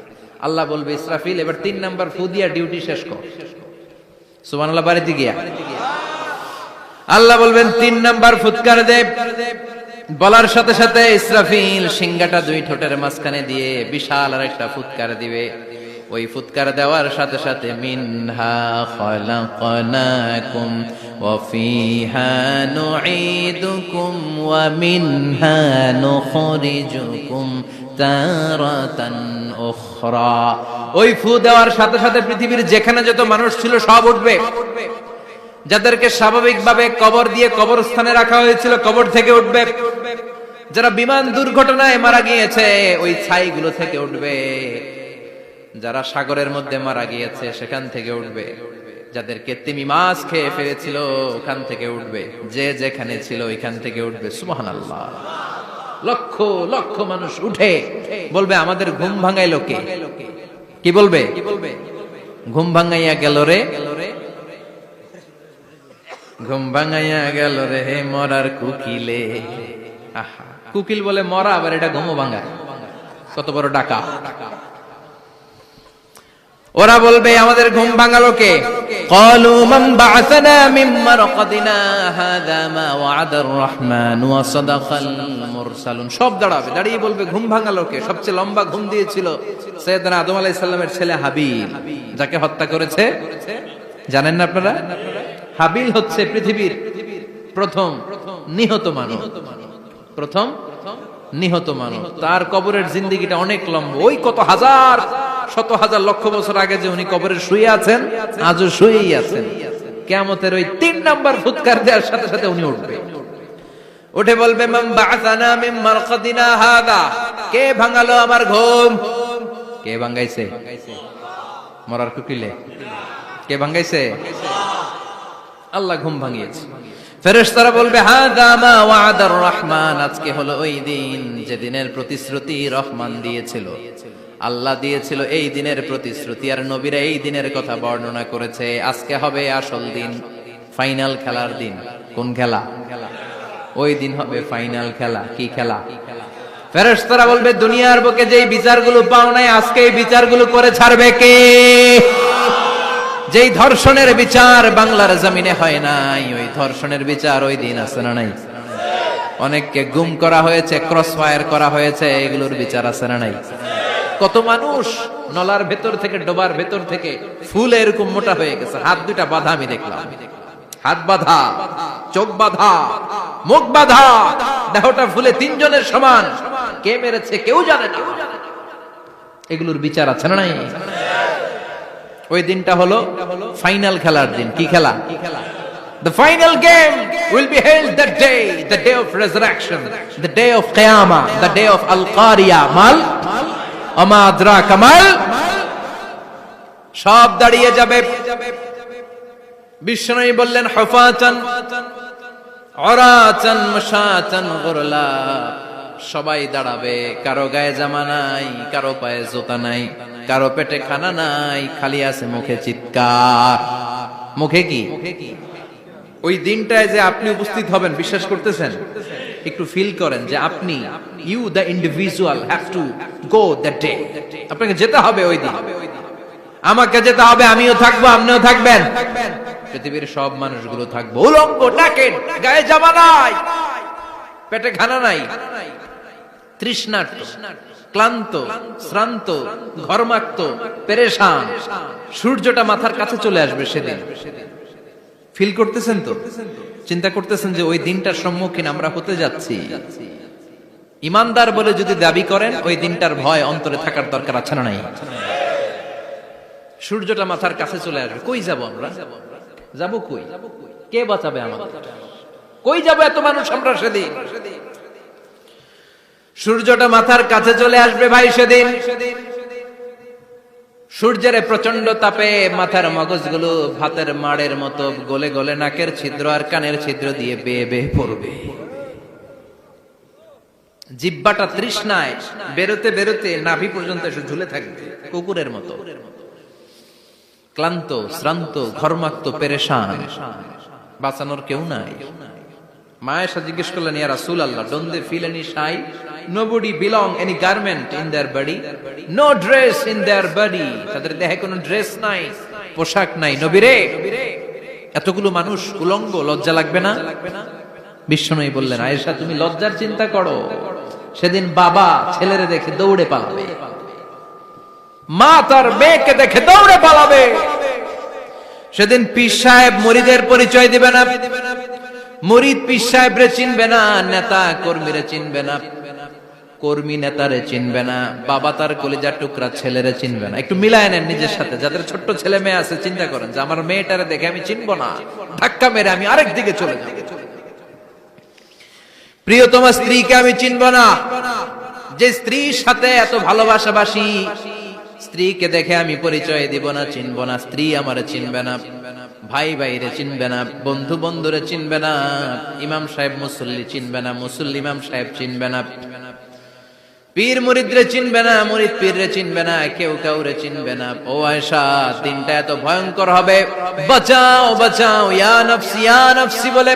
আল্লাহ বলবে ইসরাফিল এবার 3 নাম্বার ফু দিয়া ডিউটি শেষ কর। সুবহানাল্লাহ বাড়িতে গিয়া আল্লাহ বলবেন 3 নাম্বার ফুৎকার দে। বলার সাথে সাথে ইসরাফিল সিংহাটা 2 ঠোঁটের মাঝখানে দিয়ে বিশাল আরেকটা ফুৎকার দিবে। ওই ফুৎকার দেওয়ার সাথে সাথে মিনহা খালাকনাকুম ওয়া ফিহা নুঈদুকুম ওয়া মিনহা নুখরিজুকুম তারাতান উখরা। ওই ফু দেওয়ার সাথে সাথে পৃথিবীর যেখানে যত মানুষ ছিল সব উঠবে। যাদেরকে স্বাভাবিকভাবে কবর দিয়ে কবরস্থানে রাখা হয়েছিল কবর থেকে উঠবে। যারা বিমান দুর্ঘটনায় মারা গিয়েছে ওই ছাইগুলো থেকে উঠবে। যারা সাগরের মধ্যে মারা গিয়েছে সেখান থেকে উঠবে। যাদেরকে তিমি মাছ খেয়ে ফেলেছিল ওখান থেকে উঠবে। যে যেখানে ছিল ওইখান থেকে উঠবে। সুবহানাল্লাহ। লক্ষ লক্ষ মানুষ উঠে বলবে আমাদের ঘুম ভাঙাইলো কে? কি বলবে? ঘুম ভাঙাইয়া গেল রে, ঘুম ভাঙাইয়া গেল রে মরার কুকিলে। আহা, কুকিল বলে মরা, আবার এটা ঘুমো ভাঙা। কত বড় ডাকা। ওরা বলবে আমাদের ঘুম ভাঙালো কে? ক্বালু মান বা'আসানা মিন মারকাদিনা হাযা মা ওয়া'আদার রহমান ওয়া সাদাকাল মুরসালুন। সব দাঁড়াবে, দাঁড়িয়ে বলবে ঘুম ভাঙালো কে? সবচেয়ে লম্বা ঘুম দিয়েছিল সাইয়েদনা আদম আলাইহিস সালামের ছেলে হাবিল, যাকে হত্যা করেছে। জানেন না আপনারা? হাবিল হচ্ছে পৃথিবীর প্রথম নিহত মানব। প্রথম নিহত মানব। তার কবরের জিন্দেগিটা অনেক লম্বা। ওই কত হাজার শত হাজার লক্ষ বছর আগে যে উনি কবরে শুয়ে আছেন, আজও শুয়েই আছেন। কিয়ামতের ওই 3 নাম্বার ফুৎকার দেওয়ার সাথে সাথে উনি উঠবে। উঠে বলবে মান বা'আসানা মিন মারকাদিনা হাযা। কে ভাঙালো আমার ঘুম? কে ভাঙাইছে? মরার কুকিলে কে ভাঙাইছে? আল্লাহ ঘুম ভাঙিয়েছে। ফেরেশতারা বলবে হাযা মা ওয়া'আদার রহমান। আজকে হলো ওই দিন যে দিনের প্রতিশ্রুতি রহমান দিয়েছিল, আল্লাহ দিয়েছিল। এই দিনের প্রতিশ্রুতি আর নবীরা এই দিনের কথা বর্ণনা করেছে। আজকে হবে আসল দিন, ফাইনাল খেলার দিন। কোন খেলা? ওই দিন হবে ফাইনাল খেলা। কি খেলা? ফেরেশতারা বলবে দুনিয়ার বুকে যেই বিচারগুলো পাও নাই আজকে এই বিচারগুলো করে ছাড়বে কে? যেই ধর্ষণের বিচার বাংলার জমিনে হয় নাই, ওই ধর্ষণের বিচার ওই দিন আছে না নাই? অনেককে গুম করা হয়েছে, ক্রস ফায়ার করা হয়েছে, এগুলোর বিচার আছে না নাই? কত মানুষ নলার ভেতর থেকে, ডোবার ভেতর থেকে ফুল এরকম মোটা হয়ে গেছে। হাত দুটা বাঁধা, আমি দেখলাম। হাত বাঁধা, চোখ বাঁধা, মুখ বাঁধা, দেহটা ফুলে 3 জনের সমান। কে মেরেছে কেউ জানে না। এগুলোর বিচার আছে না নাই? ওই দিনটা হলো ফাইনাল খেলার দিন। কি খেলা? The final game will be held that day, the day of resurrection, the day of Qiyamah, the day of Al-Qari'ah. Mal আমা আদরাকা মাল। সব দাঁড়িয়ে যাবে। বিষ্ণু বললেন হুফাতান উরাতান মাশাতান গুরলা। সবাই দাঁড়াবে, কারো গায়ে জামা নাই, কারো পায়ে জুতা নাই, কারো পেটে খানা নাই, খালি আছে মুখে চিৎকার। মুখে কি? ওই দিনটায় যে আপনি উপস্থিত হবেন, বিশ্বাস করতেছেন? একটু ফিল করেন যে আপনি, you the individual have to go that day. আপনাকে যেতে হবে ওই দিন, আমাকে যেতে হবে, আমিও থাকবো, আপনিও থাকবেন, পৃথিবীর সব মানুষগুলো থাকবো উলঙ্গ, নাকেড, গায়ে জামা নাই, পেটে খানা নাই, তৃষ্ণার্ত, ক্লান্ত, শ্রান্ত, ঘর্মাক্ত, পেরেশান। সূর্যটা মাথার কাছে চলে আসবে সেদিন। ফিল করতেছেন তো? চিন্তা করতেছেন যে ওই দিনটার সম্মুখীন আমরা হতে যাচ্ছি। ইমানদার বলে যদি দাবি করেন, ওই দিনটার ভয় অন্তরে থাকার দরকার আছে না নাই? সূর্যটা মাথার কাছে চলে আসবে, কই যাব আমরা? যাব কই? কে বাঁচাবে আমাদের? কই যাব এত মানুষ আমরা সেদিন? সূর্যটা মাথার কাছে চলে আসবে ভাই সেদিন। সূর্যের প্রচন্ড তাপে মাথার মগজগুলো ভাতের মাড়ের মতো গলে গলে নাকের ছিদ্র আর কানের ছিদ্র দিয়ে বেয়ে বেয়ে পড়বে। জিহ্বাটা তৃষ্ণায় বেরোতে বেরোতে নাভি পর্যন্ত এসে ঝুলে থাকবে কুকুরের মতো। ক্লান্ত, শ্রান্ত, ঘর্মাক্ত, পেরেশান, বাঁচানোর কেউ নাই। মা আয়েশা জিজ্ঞেস করলেন, ইয়া রাসূলুল্লাহ, don't they feel any shy? Nobody belong any garment in their body, no dress in their body. তাদের দেহে কোনো ড্রেস নাই, পোশাক নাই। নবী রে, এতগুলো মানুষ উলঙ্গ, লজ্জা লাগবে না? বিশ্বনবী বললেন, আয়েশা তুমি লজ্জার চিন্তা করো, সেদিন বাবা ছেলেরে দেখে দৌড়ে পালাবে, মা তার মেয়েকে দেখে দৌড়ে পালাবে। সেদিন পীর সাহেব মুরিদের পরিচয় দিবে না, মুরিদ পীর সাহেবরে চিনবে না, নেতা কর্মীরে চিনবে না, কর্মী নেতারে চিনবে না, বাবা তার কলিজার টুকরা ছেলেরে চিনবে না। একটু মিলায় নেন নিজের সাথে। যাদের ছোট্ট ছেলে মেয়ে আছে, চিন্তা করেন যে আমার মেয়েটারে দেখে আমি চিনবো না, ধাক্কা মেরে আমি আরেক দিকে চলে যাব। প্রিয়তমা স্ত্রীকে আমি চিনবো না, যে স্ত্রীর সাথে এত ভালোবাসাবাসি, স্ত্রীকে দেখে আমি পরিচয় দিব না, চিনবো না। স্ত্রী আমারে চিনবে না, ভাই ভাইরে চিনবে না, বন্ধু বন্ধুরে চিনবে না, ইমাম সাহেব মুসল্লি চিনবে না, মুসল্লি ইমাম সাহেব চিনবে না, পীর মুরিদরে চিনবে না, মুরিদ পীররে চিনবে না, কেউ কাউরে চিনবে না। ও আয়েশা, দিনটা এত ভয়ঙ্কর হবে, বাঁচাও বাঁচাও, ইয়া নফসি ইয়া নফসি বলে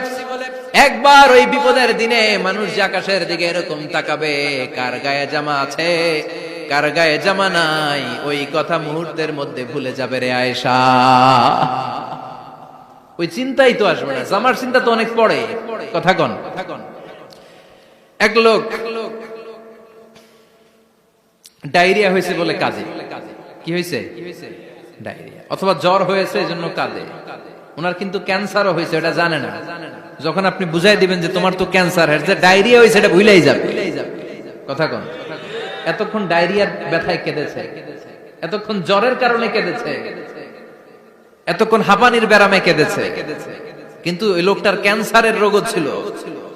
একবার ওই বিপদের দিনে মানুষ যে আকাশের দিকে এরকম তাকাবে, কার গায়ে জামা আছে কার গায়ে জামা নাই, ওই কথা মুহূর্তের মধ্যে ভুলে যাবে রে আয়েশা। ওই চিন্তাই তো আসবে না, জামার চিন্তা তো অনেক পড়ে। কথা কন। এক লোক ডায়রিয়া হয়েছে বলে কাঁদে। কি হয়েছে? ডায়রিয়া, অথবা জ্বর হয়েছে এজন্য কাঁদে। ওনার কিন্তু ক্যান্সারও হয়েছে, এটা জানে না। যখন আপনি বুঝাই দিবেন যে তোমার তো ক্যান্সার, যে ডায়রিয়া হয়েছে এটা ভুলেই যাবে। কথা কন। এতক্ষণ ডায়রিয়ার ব্যথায় কেঁদেছে, এতক্ষণ জ্বরের কারণে কেঁদেছে, এতক্ষণ হাঁপানির ব্যারামে কেঁদেছে, কিন্তু ওই লোকটার ক্যান্সারের রোগও ছিল।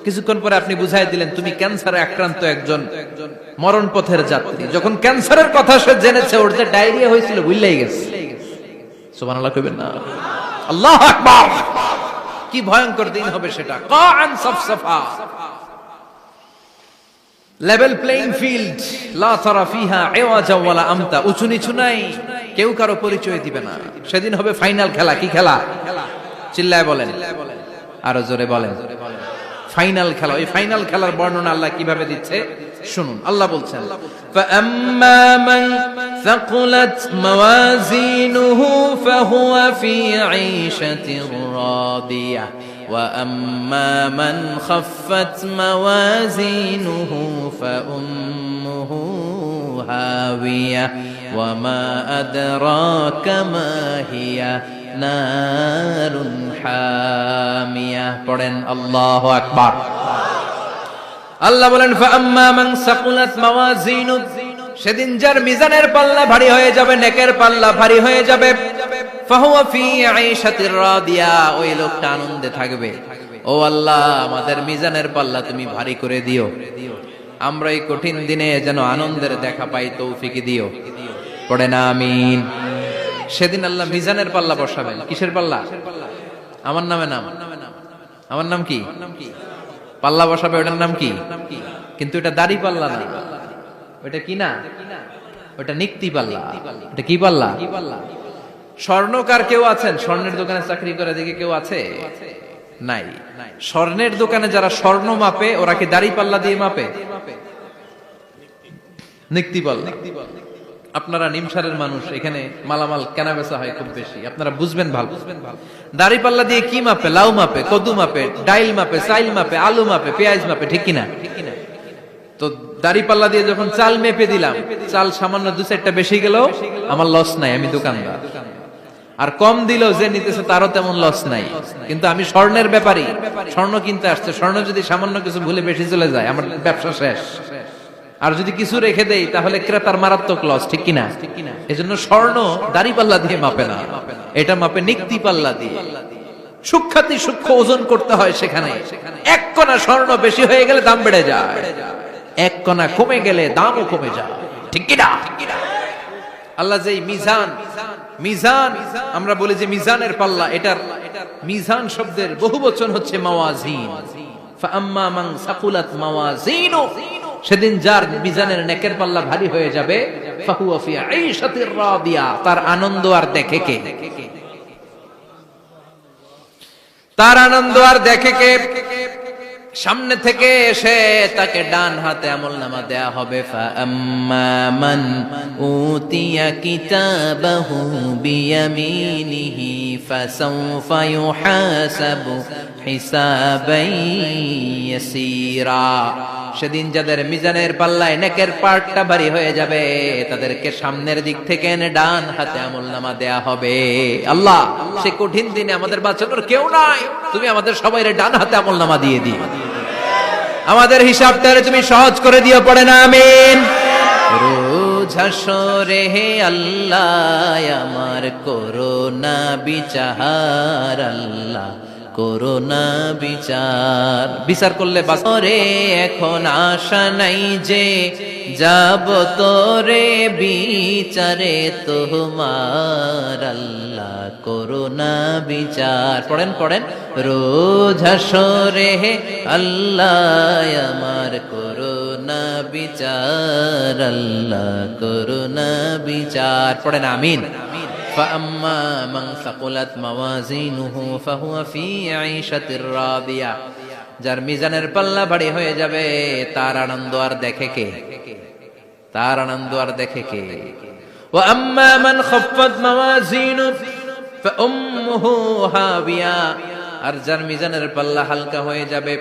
কিছুক্ষণ পরে আপনি বুঝাই দিলেন তুমি ক্যান্সারে আক্রান্ত একজন মরণ পথের যাত্রী। যখন ক্যান্সারের কথা সে জেনেছে, ওর যে ডায়রিয়া হয়েছিল ভুলেই গেছে। সুবহানাল্লাহ কইবেন না? আল্লাহু আকবার। কি ভয়ঙ্কর দিন হবে সেটা। কাআন সাফসাফা, লেভেল প্লেইং ফিল্ড, লা তারা ফিহা ইওয়াজা ওয়ালা আমতা, উঁচু নিচু নাই, কেউ কারো পরিচয় দিবে না। সেদিন হবে ফাইনাল খেলা। কি খেলা? চিল্লায় বলেন, আরো জোরে বলেন। ফাইনাল খেলা। ওই ফাইনাল খেলার বর্ণনা আল্লাহ কিভাবে দিচ্ছে শুনুন। আল্লাহ বলছেন, ফাআম্মা মান সাকুলাত মাওয়াজিনুহু ফাহুয়া ফি ঈশাতির রাদিয়া ওয়া আম্মা মান খাফফাত মাওয়াজিনুহু ফাউম্মুহু হাওিয়া ওয়া মা আদরাকা মা হিয়া নারুন হামিয়া। পড়েন আল্লাহু আকবার। আল্লাহ বলেন, ফাআম্মা মান সাকুলাত মাওয়াজিনু, সেদিন যার মিজানের পাল্লা ভারী হয়ে যাবে, নেকের পাল্লা ভারী হয়ে যাবে, ফাহুয়া ফি ঈশাতির রাদিয়া, ওই লোকটা আনন্দে থাকবে। ও আল্লাহ, আমাদের মিজানের পাল্লা তুমি ভারী করে দিও, আমরা এই কঠিন দিনে যেন আনন্দের দেখা পাই, তৌফিক দিও। পড়েন আমিন। সেদিন আল্লাহ মিজানের পাল্লা বসাবেন। কিসের পাল্লা? আমার নামে নাম। আমার নাম কি? পাল্লা বসাবে, ওটার নাম কি? কিন্তু এটা দাড়ি পাল্লা না। ওটা কি না? ওটা নিক্তি পাল্লা। এটা কি পাল্লা? স্বর্ণকার কেউ আছেন? স্বর্ণের দোকানে চাকরি করে দেখে কেউ আছে? নাই। স্বর্ণের দোকানে যারা স্বর্ণ মাপে ওরা কি দাড়ি পাল্লা দিয়ে মাপে? নিক্তি পাল্লা। আপনারা নিমসারের মানুষ, এখানে মালামাল কেনা বেচা হয় খুব বেশি, আপনারা বুঝবেন ভালো। দাড়ি পাল্লা দিয়ে কি মাপে? লাউ মাপে, কদু মাপে, ডাইল মাপে, চাইল মাপে, আলু মাপে, পেঁয়াজ মাপে, ঠিক কিনা? তো দাড়ি পাল্লা দিয়ে যখন চাল মেপে দিলাম, চাল সামান্য 2-4টা বেশি গেল, আমার লস নাই, আমি দোকানদার। আর কম দিল যে নিতেছে তারও তেমন লস নাই। কিন্তু আমি স্বর্ণের ব্যাপারী, স্বর্ণ কিনতে আসছে, স্বর্ণ যদি সামান্য কিছু ভুলে বেশি চলে যায় আমার ব্যবসা শেষ। আর যদি কিছু রেখে দেই তাহলে ক্রেতার মারাত্মক লস, ঠিক কিনা? এজন্য স্বর্ণ দাড়ি পাল্লা দিয়ে মাপে না, এটা মাপে নিক্তি পাল্লা দিয়ে। সূক্ষ্মাতি সূক্ষ্ম ওজন করতে হয় সেখানে। এক কণা স্বর্ণ বেশি হয়ে গেলে দাম বেড়ে যায়, এক কণা কমে গেলে দামও কমে যায়, ঠিক কিনা? আল্লাহ যে মিজান, মিজান আমরা বলি যে মিজানের পাল্লা, এটার মিজান শব্দের বহুবচন হচ্ছে মাওয়াজিন। ফাআম্মা মান সাকুলাত মাওয়াজিনু, সেদিন যার মিজানের নেকের পাল্লা ভারী হয়ে যাবে, ফাহুয়া ফি আইশাতির রাদিয়া, তার আনন্দ আর দেখে কে? তার আনন্দ আর দেখে কে? সামনে থেকে এসে তাকে ডান হাতে আমলনামা দেয়া হবে। ফাআম্মা মান উতিয়া কিতাবাহু বিয়ামিনিহি ফাসাউফা ইউহাসাবু হিসাবান ইয়াসীরা, সেদিন যাদের মিজানের পাল্লায় নেকের পার্টটা ভারী হয়ে যাবে তাদেরকে সামনের দিক থেকে এনে ডান হাতে আমলনামা দেয়া হবে। আল্লাহ, সে কঠিন দিনে আমাদের বাঁচানোর কেউ নাই, তুমি আমাদের সবাইরে ডান হাতে আমলনামা দিয়ে দিও, আমাদের হিসাবটারে তুমি সহজ করে দিও, পড়ে না আমিন। রোজ হাসরে হে আল্লাহ আমার করোনা বিচার, আল্লাহ করোনা বিচার, বিচার করলে বাসরে এখন আশা নাই যে যাব তোরে বিচারে তোমার, আল্লাহ করোনা বিচার। পড়েন পড়েন, রোজ হাসরে হে আল্লাহ আমার করোনা বিচার, আল্লাহ করোনা বিচার, পড়েন আমিন। فأما من ثقلت موازينه فهو في عيشة راضية, যার মিজানের পাল্লা ভারী হয়ে যাবে তার আনন্দ আর দেখে কে? তার আনন্দ আর দেখে কে? وأما من خفت موازينه فأمه هاوية, আর যার মিজানের পাল্লা হালকা হয়ে যাবে,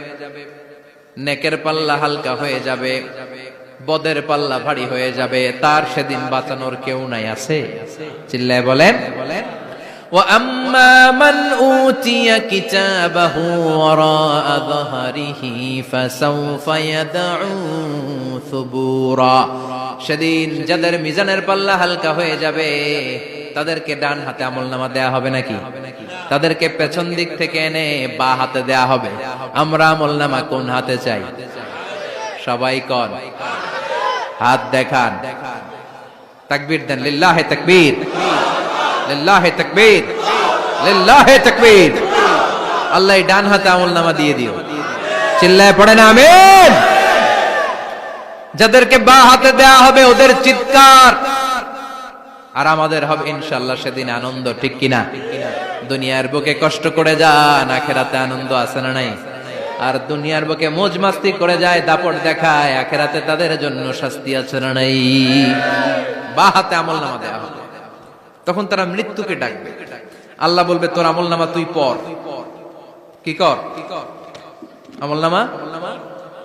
নেকের পাল্লা হালকা হয়ে যাবে, বদের পাল্লা ভারী হয়ে যাবে, তার সেদিন বাঁচানোর কেউ নাই। আছে? চিল্লায় বলেন। وَأَمَّا مَنْ أُوتِيَ كِتَابَهُ وَرَاءَ ظَهْرِهِ فَسَوْفَ يَدْعُو ثُبُورًا, সেদিন যাদের মিজানের পাল্লা হালকা হয়ে যাবে তাদেরকে ডান হাতে আমলনামা দেয়া হবে নাকি? তাদেরকে পেছন দিক থেকে এনে বা হাতে দেয়া হবে। আমরা আমলনামা কোন হাতে চাই? সবাই কোন হাত দেখান, তাকবীর দেন, লিল্লাহি তাকবীর, লিল্লাহি তাকবীর, লিল্লাহি তাকবীর। আল্লাহ ডান হাতে আমলনামা দিয়ে দিও, চিল্লায় পড়েন আমিন। যাদেরকে বা হাতে দেয়া হবে ওদের চিৎকার, আর আমাদের হবে ইনশাআল্লাহ সেদিন আনন্দ, ঠিক কিনা? দুনিয়ার বুকে কষ্ট করে যান, আখিরাতে আনন্দ আছে না নাই? আর দুনিয়ার বুকে মौज মাস্তি করে যায়, দাপট দেখায়, আখিরাতে তাদের জন্য শাস্তি আছে না নাই? বা হাতে আমলনামা দেয়া হবে, তখন তারা মৃত্যুকে ডাকবে। আল্লাহ বলবে তোর আমলনামা তুই পড়। কি কর? আমলনামা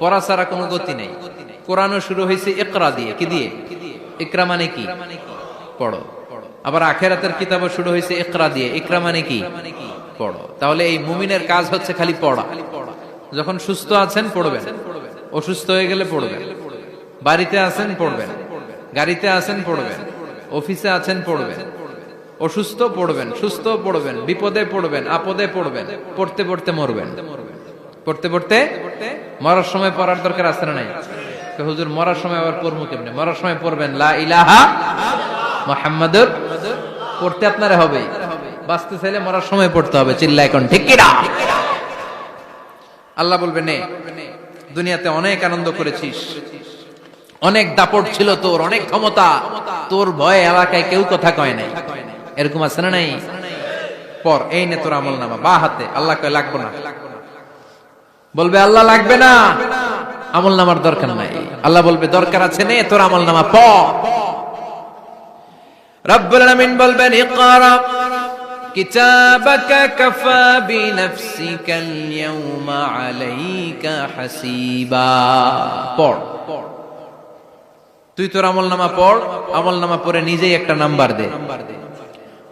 পড়া ছাড়া কোনো গতি নেই। কোরআনও শুরু হয়েছে ইকরা দিয়ে। কি দিয়ে? ইকরা মানে কি? পড়ো। আবার আখিরাতের কিতাবও শুরু হয়েছে ইকরা দিয়ে। ইকরা মানে কি? পড়ো। তাহলে এই মুমিনের কাজ হচ্ছে খালি পড়া। যখন সুস্থ আছেন পড়বেন, অসুস্থ হয়ে গেলে পড়বেন, বাড়িতে আছেন পড়বেন, গাড়িতে আছেন পড়বেন, অফিসে আছেন পড়বেন, অসুস্থ পড়বেন, সুস্থ পড়বেন, বিপদে পড়বেন, আপদে পড়বেন, পড়তে পড়তে মরবেন। পড়তে পড়তে মরার সময় পড়ার দরকার আছে না নাই? হুজুর মরার সময় আবার পড়বো কেমনে? মরার সময় পড়বেন লা ইলাহা মুহাম্মাদুর, পড়তে আপনারা হবে। বাঁচতে চাইলে মরার সময় পড়তে হবে, চিল্লা এখন ঠিক কিনা? আল্লাহ বলবে নে, দুনিয়াতে অনেক আনন্দ করেছিস, অনেক দাপট ছিল তোর, অনেক ক্ষমতা, তোর ভয়ে এলাকায় কেউ কথা কয় নাই, এরকম আছে না নাই? পর এই নে তোর আমল নামা, বা হাতে। আল্লাহ কয় লাগবে না। বলবে আল্লাহ লাগবে না, আমল নামার দরকার নাই। আল্লাহ বলবে দরকার আছে, নে তোর আমল নামা পড়। রব্বুল আলামিন বলবেন ইকরা কিতাবাকা কাফা বিনাফসিকাল ইয়াওমা আলাইকা হাসিবা। পড়, তুই তোর আমল নামা পড়। আমল নামা পড়ে নিজেই একটা নাম্বার দে।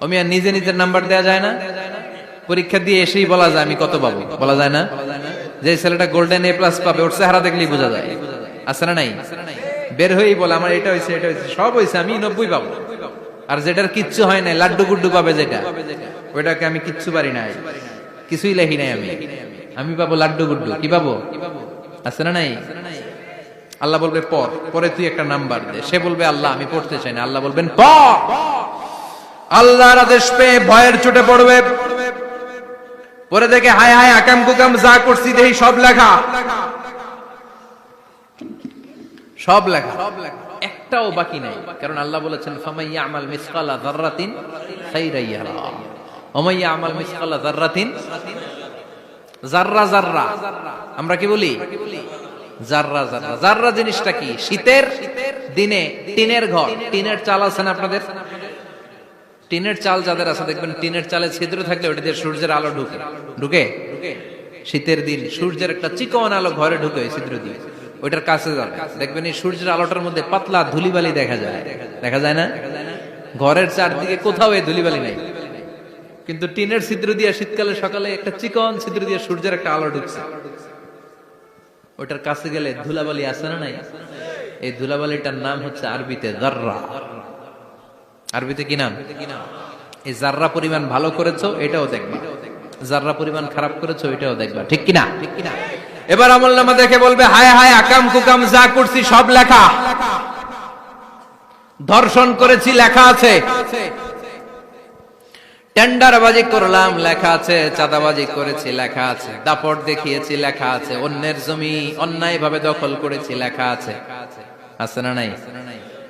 আমি আর নিজে নিজের নাম্বার দেয়া যায় না? পরীক্ষা দিয়ে এসেই বলা যায় আমি কত পাবো, বলা যায় না? যে ছেলেটা গোল্ডেন এ প্লাস পাবে ওর চেহারা দেখলেই বোঝা যায়, আছে না নাই? বের হয়েই বলে আমার এটা হয়েছে, এটা হয়েছে, সব হয়েছে, আমি 90 পাবো। আর যেটার কিচ্ছু হয় নাই, লাড্ডু গুড্ডু পাবে যেটা, ওইটাকে আমি কিচ্ছু পারি নাই, কিছুই লেখি নাই আমি পাবো লাড্ডু গুড্ডু। কি পাবো? আছে না নাই? আল্লাহ বলবে পড়, পরে তুই একটা নাম্বার দে। সে বলবে আল্লাহ আমি পড়তে চাই না। আল্লাহ বলবেন পড়। আল্লাহর আদেশ পেয়ে ভয়ের চোটে পড়বে, পরে দেখে হায় হায় আকাম কুকাম যা করছি দেখি সব লেখা, সব লেখা, একটাও বাকি নাই। কারণ আল্লাহ বলেছেন ফামাইয়া আমাল মিসকালা যাররাতিন খাইরান ইয়ারা ওয়া মাইয়া আমাল মিসকালা যাররাতিন, যাররা যাররা আমরা কি বলি? যাররা যাররা। যাররা জিনিসটা কি? শীতের দিনে টিনের ঘর, টিনের চাল আছে না আপনাদের? টিনের চাল যাদের আছে দেখবেন টিনের চালে ছিদ্র থাকলে ওটা দিয়ে সূর্যের আলো ঢুকে ঢুকে শীতের দিন সূর্যের একটা চিকন আলো ঘরে ঢুকে ওই ছিদ্র দিয়ে, ওইটার কাছে যাবে দেখবেন এই সূর্যের আলোটার মধ্যে পাতলা ধুলিবালি দেখা যায়, দেখা যায় না? ঘরের চারদিকে কোথাও এই ধুলিবালি নাই, কিন্তু টিনের ছিদ্র দিয়ে শীতকালে সকালে একটা চিকন ছিদ্র দিয়ে সূর্যের একটা আলো ঢুকছে, ওটার কাছে গেলে ধুলাবালি আছে না নাই? এই ধুলাবালিটার নাম হচ্ছে আরবিতে যাররা। আরবিতে কি নাম? এই যাররা পরিমাণ ভালো করেছো এটাও দেখবা, যাররা পরিমাণ খারাপ করেছো এটাও দেখবা, ঠিক কিনা? এবার আমলনামা দেখে বলবে হায় হায় আকাম কুকাম যা করছি সব লেখা, ধর্ষণ করেছি লেখা আছে, টেন্ডারবাজি করলাম লেখা আছে, চাঁদাবাজি করেছি লেখা আছে, দাপট দেখিয়েছি লেখা আছে, অন্যের জমি অন্যায়ভাবে দখল করেছি লেখা আছে, আছে না নাই?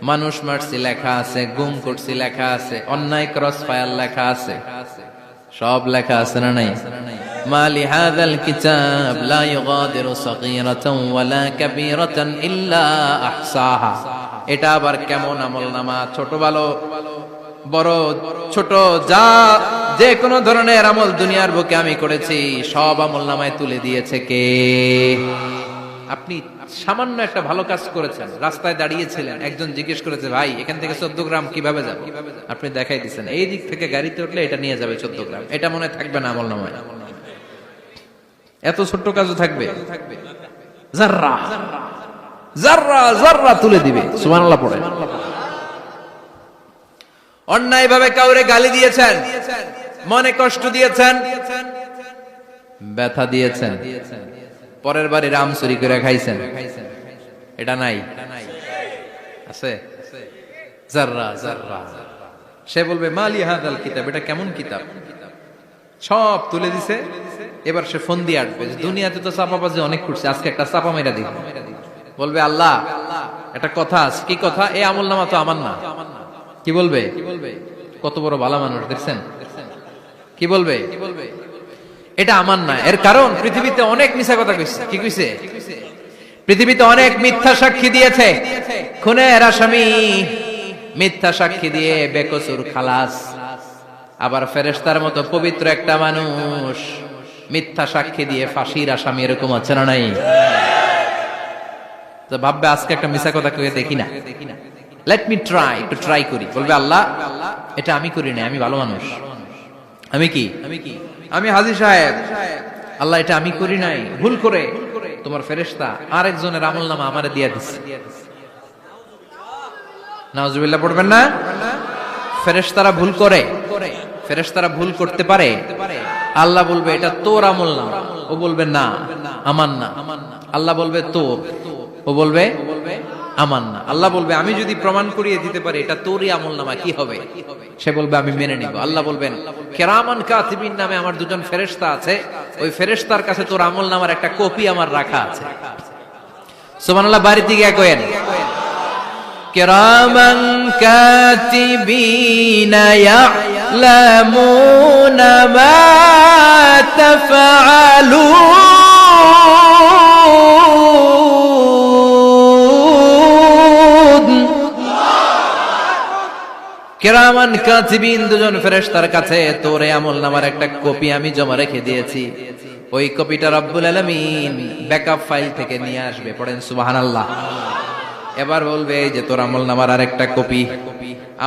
মানুষ মারছি লেখা আছে, গুম করছি লেখা আছে, অন্যায় ক্রস ফায়ার লেখা আছে, সব লেখা আছে না নাই? মালি হাযাল কিতাব লা ইউগাদিরু সাগীরাতান ওয়ালা কাবীরাতান ইল্লা আহসাহা। এটা আবার কেমন আমলনামা? ছোট ভালো বড় ছোট যা যে কোনো ধরনের আমল দুনিয়ার বুকে আমি করেছি সব আমলনামায় তুলে দিয়েছে কে? আপনি সামান্য একটা ভালো কাজ করেছেন, রাস্তায় দাঁড়িয়েছিলেন, একজন জিজ্ঞেস করেছে ভাই এখান থেকে 14 গ্রাম কিভাবে যাবে, আপনি দেখাই দিচ্ছেন এই দিক থেকে গাড়িতে উঠলে এটা নিয়ে যাবে 14 গ্রাম, এটা মনে থাকবে না আমলনামায়? এত ছোট্ট কাজও থাকবে? যাররা যাররা যাররা তুলে দিবে। সুবহানাল্লাহ পড়ে। অন্যায় ভাবে কাউরে গালি দিয়েছেন, মনে কষ্ট দিয়েছেন, ব্যথা দিয়েছেন, পরের বাড়ি রাম চুরি করে খাইছেন, এটা নাই? আছে? যাররা যাররা। সে বলবে মালি হাযাল কিতাব, এটা কেমন কিতাব? সব তুলে দিছে। এবার সে ফোন দিয়ে আসবে, দুনিয়াতে তো চাপাবাজি অনেক করছে, আজকে একটা চাপা মেরা দিব। বলবে আল্লাহ একটা কথা আছে। কি কথা? এই আমলনামা তো আমার না। কি বলবে? কত বড় ভালো মানুষ দেখছেন? কি বলবে? এটা আমার না। এর কারণ পৃথিবীতে অনেক মিথ্যা কথা কইছে। কি কইছে? পৃথিবীতে অনেক মিথ্যা সাক্ষী দিয়েছে, খুনের আসামি মিথ্যা সাক্ষী দিয়ে বেকসুর খালাস। আবার ফেরেশতার মতো পবিত্র একটা মানুষ মিথ্যা সাক্ষী দিয়ে ফাঁসির আসামি, এরকম আছে না নাই? তো ভাববে আজকে একটা মিথ্যা কথা কয়ে দেখি না, লেট মি ট্রাই, একটু ট্রাই করি। বলবে আল্লাহ এটা আমি করি না, আমি ভালো মানুষ, আমি কি আমি হাজী সাহেব, আল্লাহ এটা আমি করি নাই, ভুল করে তোমার ফেরেশতা আরেকজনের আমলনামা আমারে দিয়ে দিচ্ছে। নাউজুবিল্লাহ পড়বেন না? ফেরেশতারা ভুল করে, ফেরেশতারা ভুল করতে পারে। আল্লাহ বলবে এটা তোর আমলনামা, ও বলবে না আমার না। আল্লাহ বলবে তোর, ও বলবে আমার না। আল্লাহ বলবে আমি যদি প্রমাণ করিয়ে দিতে পারি এটা তোরই আমলনামা, কি হবে? সে বলবে আমি মেনে নিব। আল্লাহ বলবেন কিরামান কাতিবিন নামে আমার দুজন ফেরেশতা আছে, ওই ফেরেশতার কাছে তোর আমলনামার একটা কপি আমার রাখা আছে। সুবহানাল্লাহ। বাড়িতে গিয়ে কইেন কিরামান কাতিবিনা ইয়ালামুনা মা তাফআলুন। কিরামান কাতিবিন, দুজন ফেরেশতার কাছে তোর আমলনামার একটা কপি আমি জমা রেখে দিয়েছি। ওই কপিটা রব্বুল আলামিন ব্যাকআপ ফাইল থেকে নিয়ে আসবে। পড়েন সুবহানাল্লাহ। এবার বলবে যে তোর আমলনামার আরেকটা কপি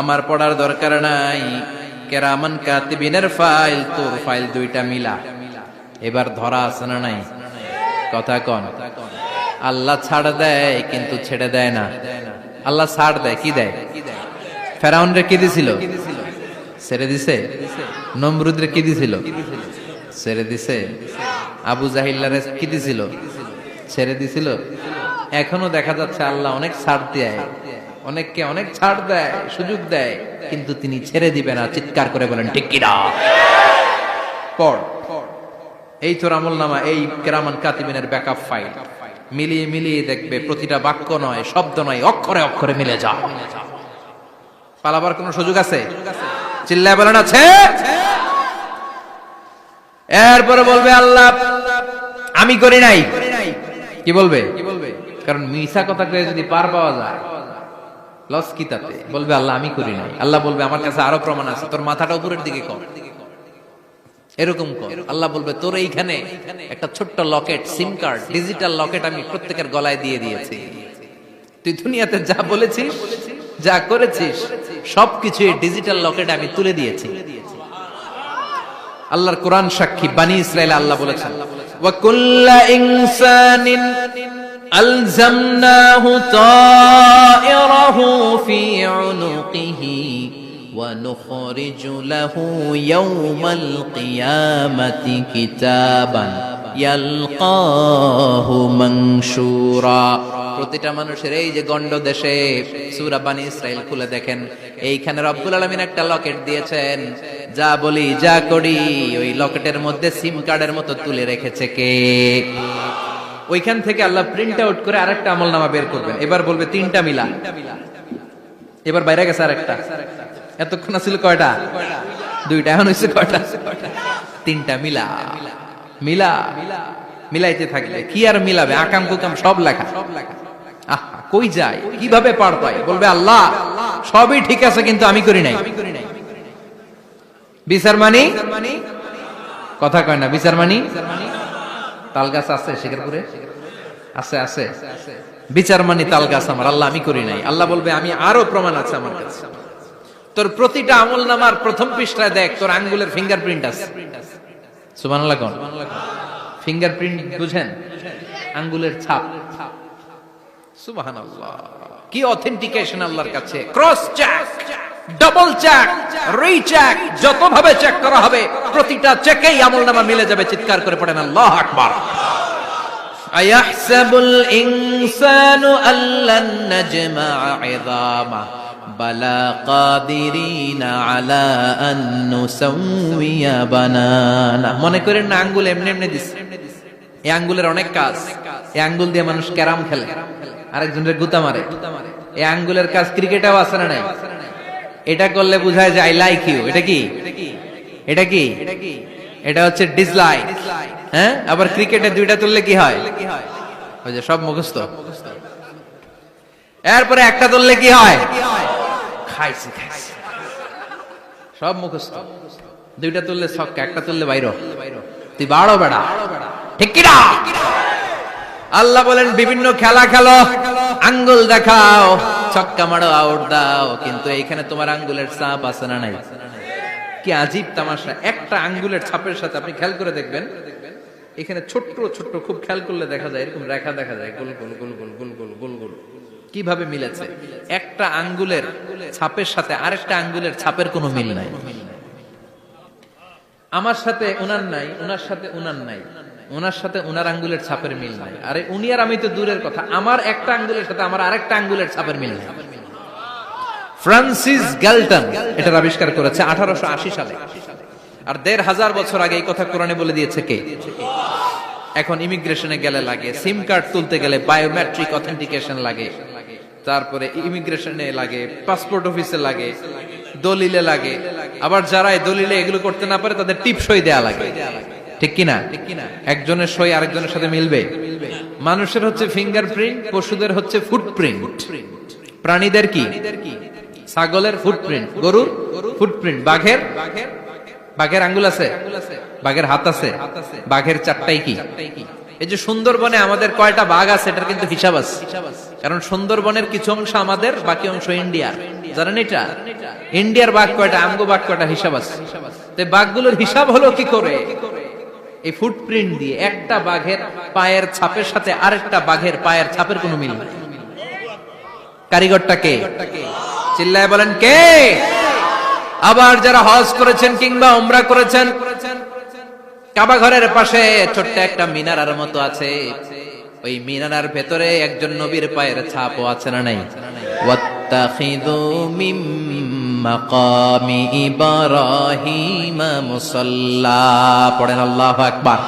আমার পড়ার দরকার নাই, কিরামান কাতিবিনের ফাইল তোর ফাইল দুইটা মিলা। এবার ধরা আছে না নাই? কথা কন। আল্লাহ ছাড় দেয় কিন্তু ছেড়ে দেয় না। আল্লাহ ছাড় দেয়, কি দেয়? ফেরাউনরে কি দিছিল? ছেড়ে দিছে। নমরুদরে কি দিছিল? ছেড়ে দিছে। আবু জাহিল্লারে কি দিছিল? ছেড়ে দিছিল। এখনো দেখা যাচ্ছে আল্লাহ অনেক ছাড় দেয়, অনেককে অনেক ছাড় দেয়, সুযোগ দেয়, কিন্তু তিনি ছেড়ে দিবে না। চিৎকার করে বলেন ঠিক কি না? পড়, এই তোর আমলনামা, এই কিরামান কাতিবিনের ব্যাকআপ ফাইল মিলিয়ে মিলিয়ে দেখবে প্রতিটা বাক্য নয়, শব্দ নয়, অক্ষরে অক্ষরে মিলে যা। পালাবার কোন সুযোগ আছে? চিল্লায় বলেন আছে। এরপরে বলবে আল্লাহ আমি করি নাই। কি বলবে? কারণ মিছা কথা কয়ে যদি পার পাওয়া যায় লস কি তাতে? বলবে আল্লাহ আমি করি নাই। আল্লাহ বলবে আমার কাছে আরো প্রমাণ আছে, তোর মাথাটা উপরের দিকে কর, এরকম কর। আল্লাহ বলবে তোর এইখানে একটা ছোট্ট লকেট, সিম কার্ড, ডিজিটাল লকেট আমি প্রত্যেকের গলায় দিয়ে দিয়েছি। তুই দুনিয়াতে যা বলেছিস, যা করেছিস, সবকিছু এই ডিজিটাল লকেট আমি তুলে দিয়েছি। আল্লাহর কোরআন সাক্ষী, বানি ইসরাইল আল্লাহ বলেছেন ওয়া কুল্লা ইনসানিন আলজামনাহু তায়রাহু ফি উনুকিহি ওয়া নুখরিজু লাহু ইয়াওমাল কিয়ামাতি কিতাবান ইয়ালকাহু মানশুরা। প্রতিটা মানুষের এই যে গন্ড দেশে সূরা বানি ইসরাইল খুলে দেখেন, এইখানে রব্বুল আলামিন একটা লকেট দিয়েছেন। যা বলি যা করি ওই লকেটের মধ্যে সিম কার্ডের মতো তুলে রেখেছে কে? ওইখান থেকে আল্লাহ প্রিন্ট আউট করে আরেকটা আমলনামা বের করবেন। এবার বলবে তিনটা মিলা। এবার বাইরে গেছে আরেকটা। এতক্ষণ ছিল কয়টা? দুইটা। এখন হইছে কয়টা? তিনটা মিলা। মিলা মিলাইতে থাকলে কি আর মিলাবে? আকাম কুকাম সব লেখা। আহা, কই যায়, কিভাবে পার পায়? বলবে আল্লাহ সবই ঠিক আছে কিন্তু আমি করি নাই। বিচার মানি কথা কয় না। বিচার মানি তাল গাছ আছে শিকারপুরে? আছে, আছে। বিচার মানি তাল গাছ আমার। আল্লাহ আমি করি নাই। আল্লাহ বলবে আমি আরো প্রমাণ আছে আমার কাছে। তোর প্রতিটা আমলনামার প্রথম পৃষ্ঠায় দেখ তোর আঙ্গুলের ফিঙ্গারপ্রিন্ট আছে। সুবহানাল্লাহ কোন? ফিঙ্গারপ্রিন্ট বুঝেন? আঙ্গুলের ছাপ। সুবহানাল্লাহ, কি অথেন্টিকেশন আল্লাহর কাছে। Cross check, double check, recheck, যতভাবে চেক করা হবে প্রতিটা চেকেই আমলনামা মিলে যাবে। চিৎকার করে পড়েন আল্লাহু আকবার। আয়াহসাবুল ইনসানু আল্লান নাজমা'a 'ইযামা বালা কাদিরিনা আলা আন নুসাউইয়া বানানা। মনে করেন না আঙ্গুল এমনি এমনি দিছে। এই আঙ্গুলের অনেক কাজ। এই আঙ্গুল দিয়ে মানুষ ক্যারাম খেলে, আরেকজনের গুতা মারে। এই আঙ্গুলের কাজ ক্রিকেটেও আছে না নাই? এটা করলে বোঝায় যে আই লাইক ইউ। এটা কি? এটা কি? এটা হচ্ছে ডিসলাইক। হ্যাঁ, আবার ক্রিকেটে দুইটা তুললে কি হয়? ওই যে সব মুখস্থ। এরপরে একটা তুললে কি হয়? খাইছি খাইছি, সব মুখস্থ। দুইটা তুললে ছক্কা, একটা তুললে বাইরে। তুই বাড়ো বেড়া, ঠিক কি না? আল্লাহ বলেন বিভিন্ন খেলা খেলো, আঙ্গুল দেখাও, ছক্কা মারো, আউট দাও, কিন্তু এইখানে তোমার আঙ্গুলের ছাপ আছে না নাই? কি আজীব তামাশা! একটা আঙ্গুলের ছাপের সাথে আপনি খেয়াল করে দেখবেন, এখানে ছোট্ট ছোট্ট, খুব খেয়াল করলে দেখা যায় এরকম রেখা দেখা যায়, গোল গোল গোল গোল গোল গোল গোল গোল। কিভাবে মিলেছে? একটা আঙ্গুলের ছাপের সাথে আরেকটা আঙ্গুলের ছাপের কোনো মিল নাই। আমার সাথে উনার নাই, উনার সাথে উনার নাই, ওনার সাথে ওনার আঙ্গুলের ছাপের মিল নাই। আরে উনি আর আমি তো দূরের কথা, আমার একটা আঙ্গুলের সাথে আমার আরেকটা আঙ্গুলের ছাপের মিল নাই। ফ্রান্সিস গ্যালটন এটার আবিষ্কার করেছে 1880 সালে। আর 1500 বছর আগে এই কথা কোরআনে বলে দিয়েছে কে? এখন ইমিগ্রেশনে গেলে লাগে, সিম কার্ড তুলতে গেলে বায়োমেট্রিক অথেন্টিকেশন লাগে, তারপরে ইমিগ্রেশনে লাগে, পাসপোর্ট অফিসে লাগে, দলিলে লাগে, আবার যারা এই দলিলে এগুলো করতে না পারে তাদের টিপ সই দেয়া লাগে, ঠিক কিনা? একজনের সই আরেকজনের সাথে মিলবে? মানুষের হচ্ছে ফিঙ্গারপ্রিন্ট, পশুদের হচ্ছে ফুটপ্রিন্ট। প্রাণীদের কি? ছাগলের ফুটপ্রিন্ট, গরুর ফুটপ্রিন্ট, বাঘের আঙ্গুল আছে, বাঘের হাত আছে, বাঘের চারটাই কি? এই যে সুন্দরবনে আমাদের কয়টা বাঘ আছে এটার কিন্তু হিসাব আছে, কারণ সুন্দরবনের কিছু অংশ আমাদের, বাকি অংশ ইন্ডিয়ার। জানেন এটা? ইন্ডিয়ার বাঘ কয়টা, আমগো বাঘ কয়টা, হিসাব আছে। তো বাঘগুলোর হিসাব হলো কি করে? এই ফুটপ্রিন্ট দিয়ে। একটা বাঘের পায়ের ছাপের সাথে আরেকটা বাঘের পায়ের ছাপের কোনো মিল নেই। কারিগরটা কে? চিল্লায় বলেন কে? আবার যারা হজ করেছেন কিংবা উমরা করেছেন, কাবা ঘরের পাশে ছোট্ট একটা মিনারার মতো আছে, ওই মিনারার ভেতরে একজন নবীর পায়ের ছাপও আছে না নাই? ওয়াত্তাখিযু মিম মাকামি ইব্রাহিম মুসাল্লা, পড়েন আল্লাহু আকবার।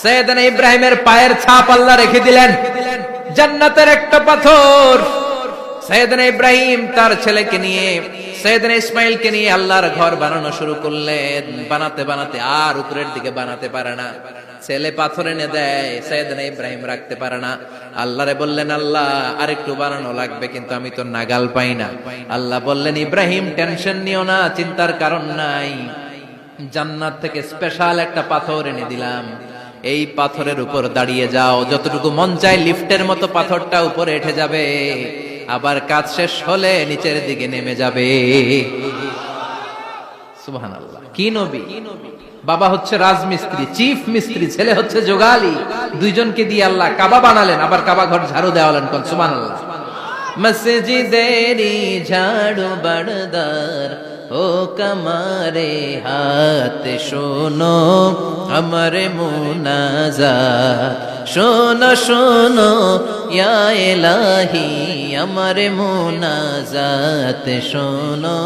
সাইয়েদনা ইব্রাহিমের পায়ের ছাপ আল্লাহ রেখে দিলেন জান্নাতের একটা পাথর। সাইয়েদনা ইব্রাহিম তার ছেলেকে নিয়ে, সাইয়েদনা ইসমাইলকে নিয়ে আল্লাহর ঘর বানানো শুরু করলেন। বানাতে বানাতে আর উপরের দিকে বানাতে পারে না, ছেলে পাথর এনে দেয়, সাইয়েদনা ইব্রাহিম রাখতে পারে না। আল্লাহরে বললেন, আল্লাহ আরেকটু বানানো লাগবে, কিন্তু আমি তো নাগাল পাই না। আল্লাহ বললেন, ইব্রাহিম টেনশন নিও না, চিন্তার কারণ নাই, জান্নাত থেকে স্পেশাল একটা পাথর এনে দিলাম, এই পাথরের উপর দাঁড়িয়ে যাও, যতটুকু মন চায় লিফটের মতো পাথরটা উপরে উঠে যাবে, আবার কাজ শেষ হলে নিচের দিকে নেমে যাবে। সুবহানাল্লাহ। কি নবী! বাবা হচ্ছে রাজমিস্ত্রি, চিফ মিস্ত্রি, ছেলে হচ্ছে যোগালী, দুইজনকে দিয়ে আল্লাহ কাবা বানালেন, আবার কাবা ঘর ঝাড়ু দেওয়ালেন। কোন সুবহানাল্লাহ। মসজিদেরি ঝাড়ু বারদার ও কমারে হাত শোনো আমার মুনাজাত, শোনো শোনো ইয়া ইলাহি আমার মুনাজাত, শোনো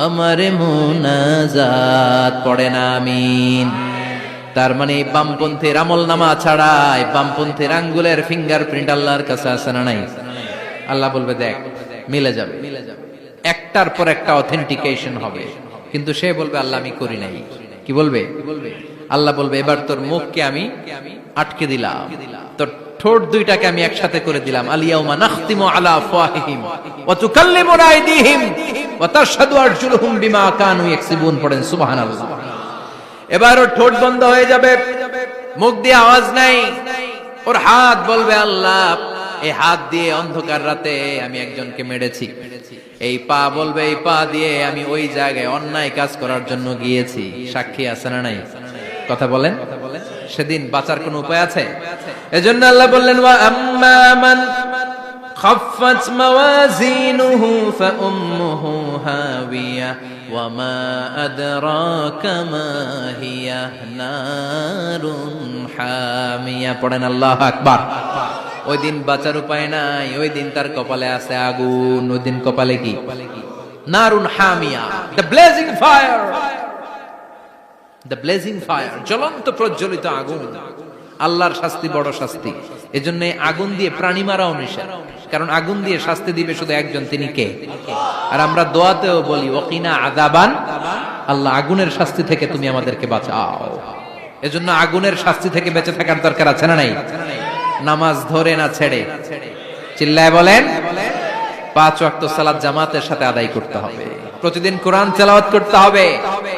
আমার মুনাজাত, পড়েন আমিন। তার মানে বামপন্থীর আমল নামা ছাড়াই বামপন্থীর আঙ্গুলের ফিঙ্গারপ্রিন্ট আল্লাহর কাছে আছে না নাই? আল্লাহ বলবে দেখ মিলে যাবে, একটার পর একটা অথেন্টিকেশন হবে, কিন্তু সে বলবে আল্লাহ আমি করি নাই। কি বলবে? আল্লাহ বলবে এবার তোর মুখকে আমি আটকে দিলাম, তোর ঠোঁট দুইটাকে আমি একসাথে করে দিলাম। আলিয়াউমা নাখতিমু আলা আফওয়াহিহিম ওয়া তুকাল্লিমুনা আইদিহিম ওয়া তাশহাদু আরজুলুহুম বিমা কানু ইয়াকসিবুন, পড়েন সুবহানাল্লাহ। এবার ওর ঠোঁট বন্ধ হয়ে যাবে, মুখ দিয়ে আওয়াজ নাই, ওর হাত বলবে আল্লাহ এই হাত দিয়ে অন্ধকার রাতে আমি একজনকে মেরেছি, এই পা বলবে এই পা দিয়ে আমি ওই জায়গায় অন্যায় কাজ করার জন্য গিয়েছি। সাক্ষী আছে না নাই? কথা বলেন। সেদিন বাঁচার কোন উপায় আছে? এজন্য আল্লাহ বললেন, ওয়া আম্মা মান খাফফাত মাওয়াজিনুহু ফাউম্মুহু হাবিয়া ওয়া মা আদরাকা মা হিয়া নারুন হামিয়া, পড়েন আল্লাহু আকবার। ওই দিন বাঁচার উপায় নাই, ওই দিন তার কপালে আছে আগুন। ওই দিন কপালে কি? নারুন হামিয়া, the blazing fire, the blazing fire, জ্বলন্ত প্রজ্বলিত আগুন। আল্লাহর শাস্তি বড় শাস্তি, এজন্য আগুন দিয়ে প্রাণী মারাও নিষেধ, কারণ আগুন দিয়ে শাস্তি দিবে শুধু একজন, তিনি কে? আর আমরা দোয়াতেও বলি ওয়াকিনা আযাবান, আল্লাহ আগুনের শাস্তি থেকে তুমি আমাদেরকে বাঁচাও। এজন্য আগুনের শাস্তি থেকে বেঁচে থাকার দরকার আছে না নাই? নামাজ ধরে না ছেড়ে, চিল্লায় বলেন। 5 ওয়াক্ত সালাত জামাতের সাথে আদায় করতে হবে, প্রতিদিন কোরআন তেলাওয়াত করতে হবে,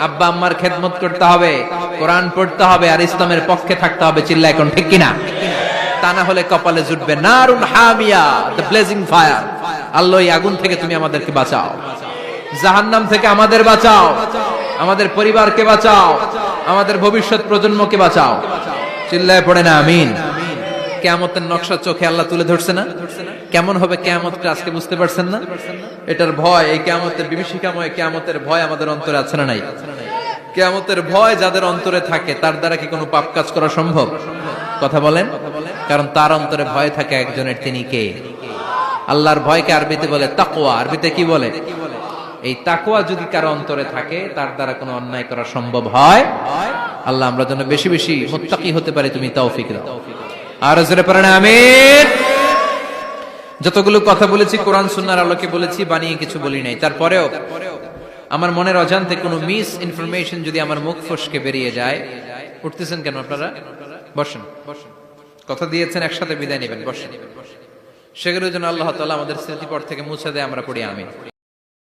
আব্বা আম্মার খেদমত করতে হবে, কোরআন পড়তে হবে, আর ইসলামের পক্ষে থাকতে হবে। চিল্লায় কোন ঠিক কিনা? তা না হলে কপালে জুটবে নারুন হামিয়া, দ্য ব্লেজিং ফায়ার। আল্লাহ এই আগুন থেকে তুমি আমাদেরকে বাঁচাও, জাহান্নাম থেকে আমাদের বাঁচাও, আমাদের পরিবারকে বাঁচাও, আমাদের ভবিষ্যৎ প্রজন্মকে বাঁচাও। চিল্লায় পড়ে না আমিন। কিয়ামতের নকশা চোখে আল্লাহ তুলে ধরছে না? কেমন হবে কিয়ামতটা আজকে বুঝতে পারছেন না? এটার ভয়, এই কিয়ামতের বিভীষিকাময় কিয়ামতের ভয় আমাদের অন্তরে আছে না নাই? কিয়ামতের ভয় যাদের অন্তরে থাকে তার দ্বারা কি কোনো পাপ কাজ করা সম্ভব? কথা বলেন। কারণ তার অন্তরে ভয় থাকে একজনের, তিনি কে? আল্লাহর ভয়কে আরবিতে বলে তাকওয়া। আরবিতে কি বলে? এই তাকওয়া যদি কারো অন্তরে থাকে তার দ্বারা কোনো অন্যায় করা সম্ভব হয়। আল্লাহ আমরা যেন বেশি বেশি মুত্তাকি হতে পারি, তুমি তৌফিক দাও। আর জোরে পড়েন আমিন। যতগুলো কথা বলেছি কোরআন সুন্নাহর আলোকে বলেছি, বানিয়ে কিছু বলি নাই। তারপরেও আমার মনের অজান্তে কোনো মিস ইনফরমেশন যদি আমার মুখ ফসকে বেরিয়ে যায়, উঠতেছেন কেন আপনারা? বসেন, কথা দিয়েছেন একসাথে বিদায় নেবেন, বসেন। সেগুলো যেন আল্লাহ তাআলা আমাদের স্মৃতিপট থেকে মুছে দেয়, আমরা পড়ি আমিন।